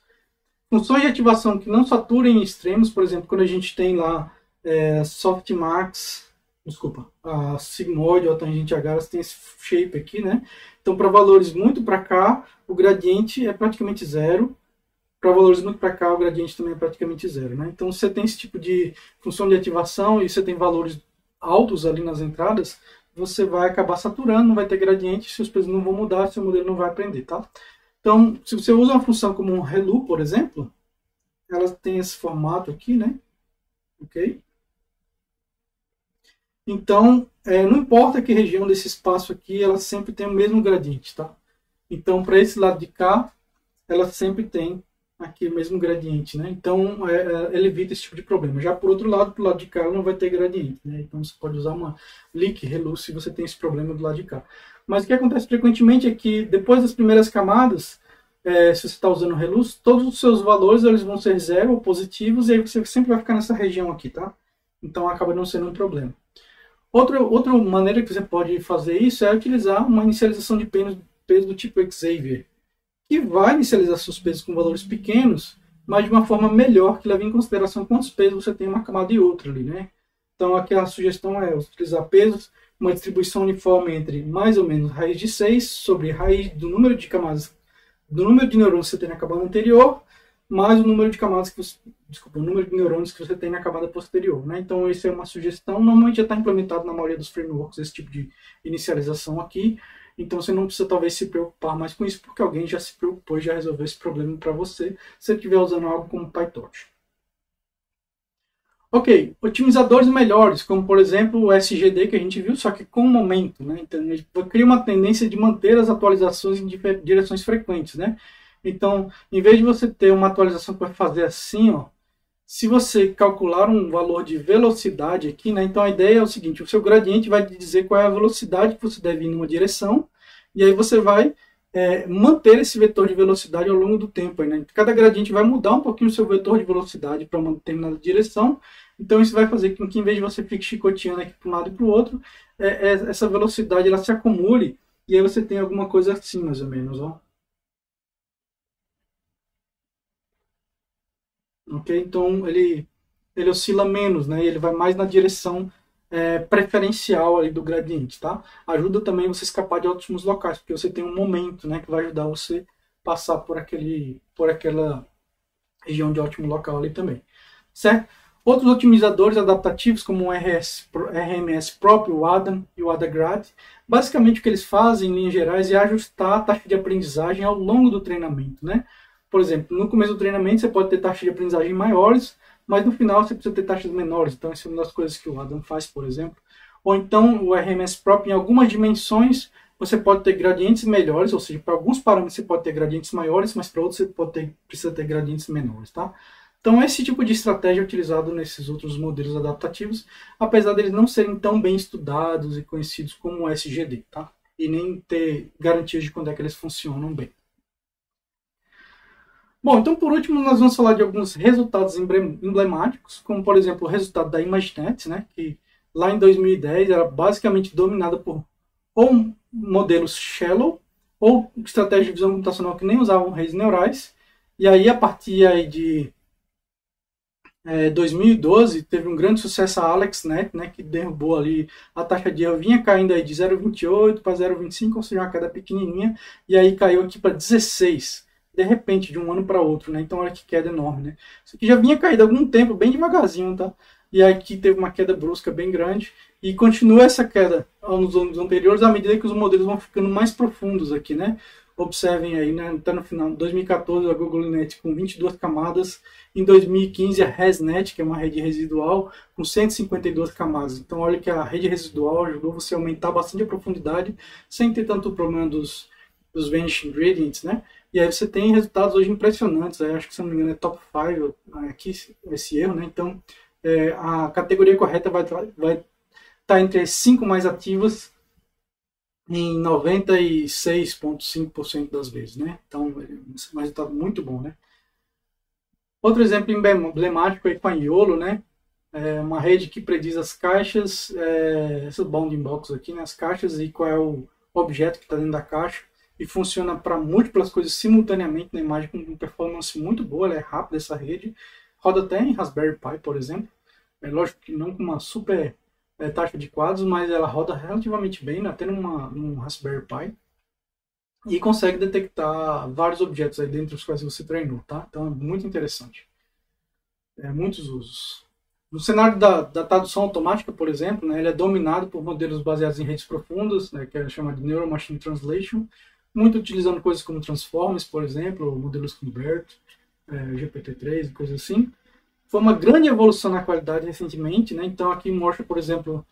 Funções de ativação que não saturem extremos, por exemplo, quando a gente tem lá softmax, a sigmoide ou a tangente H, elas têm esse shape aqui, né? Então para valores muito para cá, o gradiente é praticamente zero. Para valores muito para cá, o gradiente também é praticamente zero, né? Então, se você tem esse tipo de função de ativação e você tem valores altos ali nas entradas, você vai acabar saturando, não vai ter gradiente, seus pesos não vão mudar, seu modelo não vai aprender, tá? Então, se você usa uma função como um ReLU, por exemplo, ela tem esse formato aqui, né? Ok? Então, não importa que região desse espaço aqui, ela sempre tem o mesmo gradiente, tá? Então, para esse lado de cá, ela sempre tem aqui o mesmo gradiente, né? Então, ele evita esse tipo de problema. Já por outro lado, pro lado de cá, ela não vai ter gradiente, né? Então, você pode usar uma leak ReLU se você tem esse problema do lado de cá. Mas o que acontece frequentemente é que, depois das primeiras camadas, se você está usando ReLU, todos os seus valores eles vão ser zero ou positivos, e aí você sempre vai ficar nessa região aqui, tá? Então, acaba não sendo um problema. Outra maneira que você pode fazer isso é utilizar uma inicialização de peso do tipo Xavier, que vai inicializar seus pesos com valores pequenos, mas de uma forma melhor, que leva em consideração quantos pesos você tem em uma camada e outra ali, né? Então aqui a sugestão é utilizar pesos, uma distribuição uniforme entre mais ou menos raiz de 6 sobre raiz do número de camadas, do número de neurônios que você tem na camada anterior, mais o número de camadas o número de neurônios que você tem na camada posterior, né? Então isso é uma sugestão, normalmente já está implementado na maioria dos frameworks esse tipo de inicialização aqui. Então você não precisa talvez se preocupar mais com isso, porque alguém já se preocupou e já resolveu esse problema para você, se você estiver usando algo como PyTorch. Ok, otimizadores melhores, como por exemplo o SGD que a gente viu, só que com momento, né? Então a gente cria uma tendência de manter as atualizações em direções frequentes, né? Então, em vez de você ter uma atualização que vai fazer assim, ó, se você calcular um valor de velocidade aqui, né, então a ideia é o seguinte, o seu gradiente vai dizer qual é a velocidade que você deve ir numa direção, e aí você vai manter esse vetor de velocidade ao longo do tempo. Né? Cada gradiente vai mudar um pouquinho o seu vetor de velocidade para uma determinada direção, então isso vai fazer com que, em vez de você fique chicoteando aqui para um lado e para o outro, essa velocidade ela se acumule, e aí você tem alguma coisa assim, mais ou menos, ó. Ok? Então ele oscila menos, né? Ele vai mais na direção preferencial ali do gradiente, tá? Ajuda também você escapar de ótimos locais, porque você tem um momento, né, que vai ajudar você passar por aquela região de ótimo local ali também, certo? Outros otimizadores adaptativos, como o RMS próprio, o ADAM e o AdaGrad, basicamente o que eles fazem, em linhas gerais, é ajustar a taxa de aprendizagem ao longo do treinamento, né? Por exemplo, no começo do treinamento você pode ter taxas de aprendizagem maiores, mas no final você precisa ter taxas menores. Então, essa é uma das coisas que o Adam faz, por exemplo. Ou então, o RMS próprio, em algumas dimensões, você pode ter gradientes melhores, ou seja, para alguns parâmetros você pode ter gradientes maiores, mas para outros você precisa ter gradientes menores, tá? Então, esse tipo de estratégia é utilizado nesses outros modelos adaptativos, apesar deles não serem tão bem estudados e conhecidos como o SGD, tá? E nem ter garantias de quando é que eles funcionam bem. Bom, então por último nós vamos falar de alguns resultados emblemáticos, como por exemplo o resultado da ImageNet, né, que lá em 2010 era basicamente dominada por ou modelos shallow ou estratégias de visão computacional que nem usavam redes neurais. E aí a partir aí de 2012 teve um grande sucesso a AlexNet, né, que derrubou ali a taxa de erro, vinha caindo aí de 0,28 para 0,25, ou seja, uma queda pequenininha, e aí caiu aqui para 16, de repente, de um ano para outro, né? Então olha que queda enorme, né? Isso aqui já vinha caído há algum tempo, bem devagarzinho, tá? E aqui teve uma queda brusca bem grande, e continua essa queda nos anos anteriores à medida que os modelos vão ficando mais profundos aqui, né? Observem aí, né? Até no final, 2014 a GoogleNet com 22 camadas, em 2015 a ResNet, que é uma rede residual, com 152 camadas. Então olha que a rede residual ajudou você a aumentar bastante a profundidade, sem ter tanto problema dos vanishing gradients, né? E aí você tem resultados hoje impressionantes, aí acho que se não me engano é top 5 aqui, esse erro, né? Então a categoria correta vai estar entre as 5 mais ativas em 96,5% das vezes, né? Então, esse é um resultado muito bom, né? Outro exemplo emblemático é com a Iolo, né? É uma rede que prediz as caixas, essas bounding box aqui, né? As caixas e qual é o objeto que está dentro da caixa, e funciona para múltiplas coisas simultaneamente na imagem com performance muito boa, ela é rápida essa rede, roda até em Raspberry Pi, por exemplo. É lógico que não com uma super taxa de quadros, mas ela roda relativamente bem, até num Raspberry Pi, e consegue detectar vários objetos aí dentro dos quais você treinou, tá? Então é muito interessante. Muitos usos. No cenário da tradução automática, por exemplo, né, ele é dominado por modelos baseados em redes profundas, né, que é chamado de Neural Machine Translation, muito utilizando coisas como Transformers, por exemplo, modelos como BERT, GPT-3 e coisas assim. Foi uma grande evolução na qualidade recentemente, né? Então aqui mostra, por exemplo,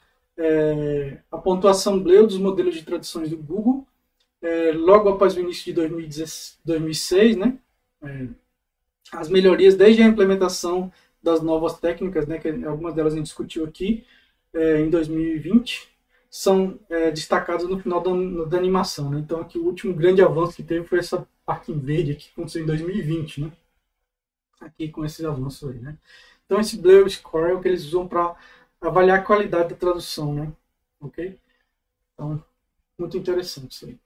a pontuação Bleu dos modelos de traduções do Google, logo após o início de 2006, né? As melhorias desde a implementação das novas técnicas, né? Que algumas delas a gente discutiu aqui em 2020, são destacadas no final da animação, né? Então aqui o último grande avanço que teve foi essa parte em verde aqui, que aconteceu em 2020, né? Aqui com esses avanços aí, né? Então esse Bleu Score é o que eles usam para avaliar a qualidade da tradução, né? Ok? Então, muito interessante isso aí.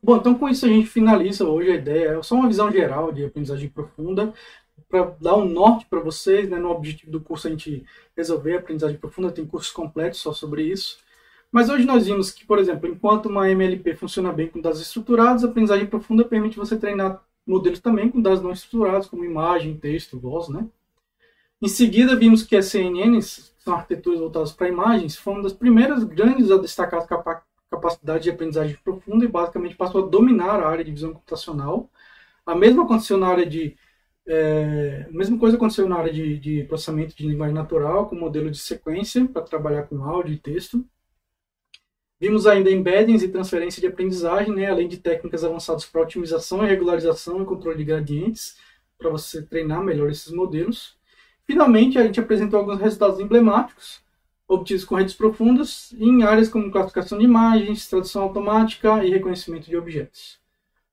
Bom, então com isso a gente finaliza hoje a ideia. É só uma visão geral de aprendizagem profunda, para dar um norte para vocês, né? No objetivo do curso a gente resolver a aprendizagem profunda, tem cursos completos só sobre isso. Mas hoje nós vimos que, por exemplo, enquanto uma MLP funciona bem com dados estruturados, a aprendizagem profunda permite você treinar modelos também com dados não estruturados, como imagem, texto, voz, né? Em seguida, vimos que as CNNs, que são arquiteturas voltadas para imagens, foram uma das primeiras grandes a destacar a capacidade de aprendizagem profunda e basicamente passou a dominar a área de visão computacional. A mesma aconteceu na área a mesma coisa aconteceu na área de processamento de linguagem natural, com modelo de sequência para trabalhar com áudio e texto. Vimos ainda embeddings e transferência de aprendizagem, né, além de técnicas avançadas para otimização, regularização e controle de gradientes, para você treinar melhor esses modelos. Finalmente, a gente apresentou alguns resultados emblemáticos, obtidos com redes profundas, em áreas como classificação de imagens, tradução automática e reconhecimento de objetos.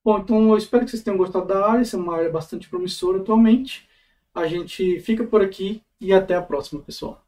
Bom, então eu espero que vocês tenham gostado da área, essa é uma área bastante promissora atualmente. A gente fica por aqui e até a próxima, pessoal.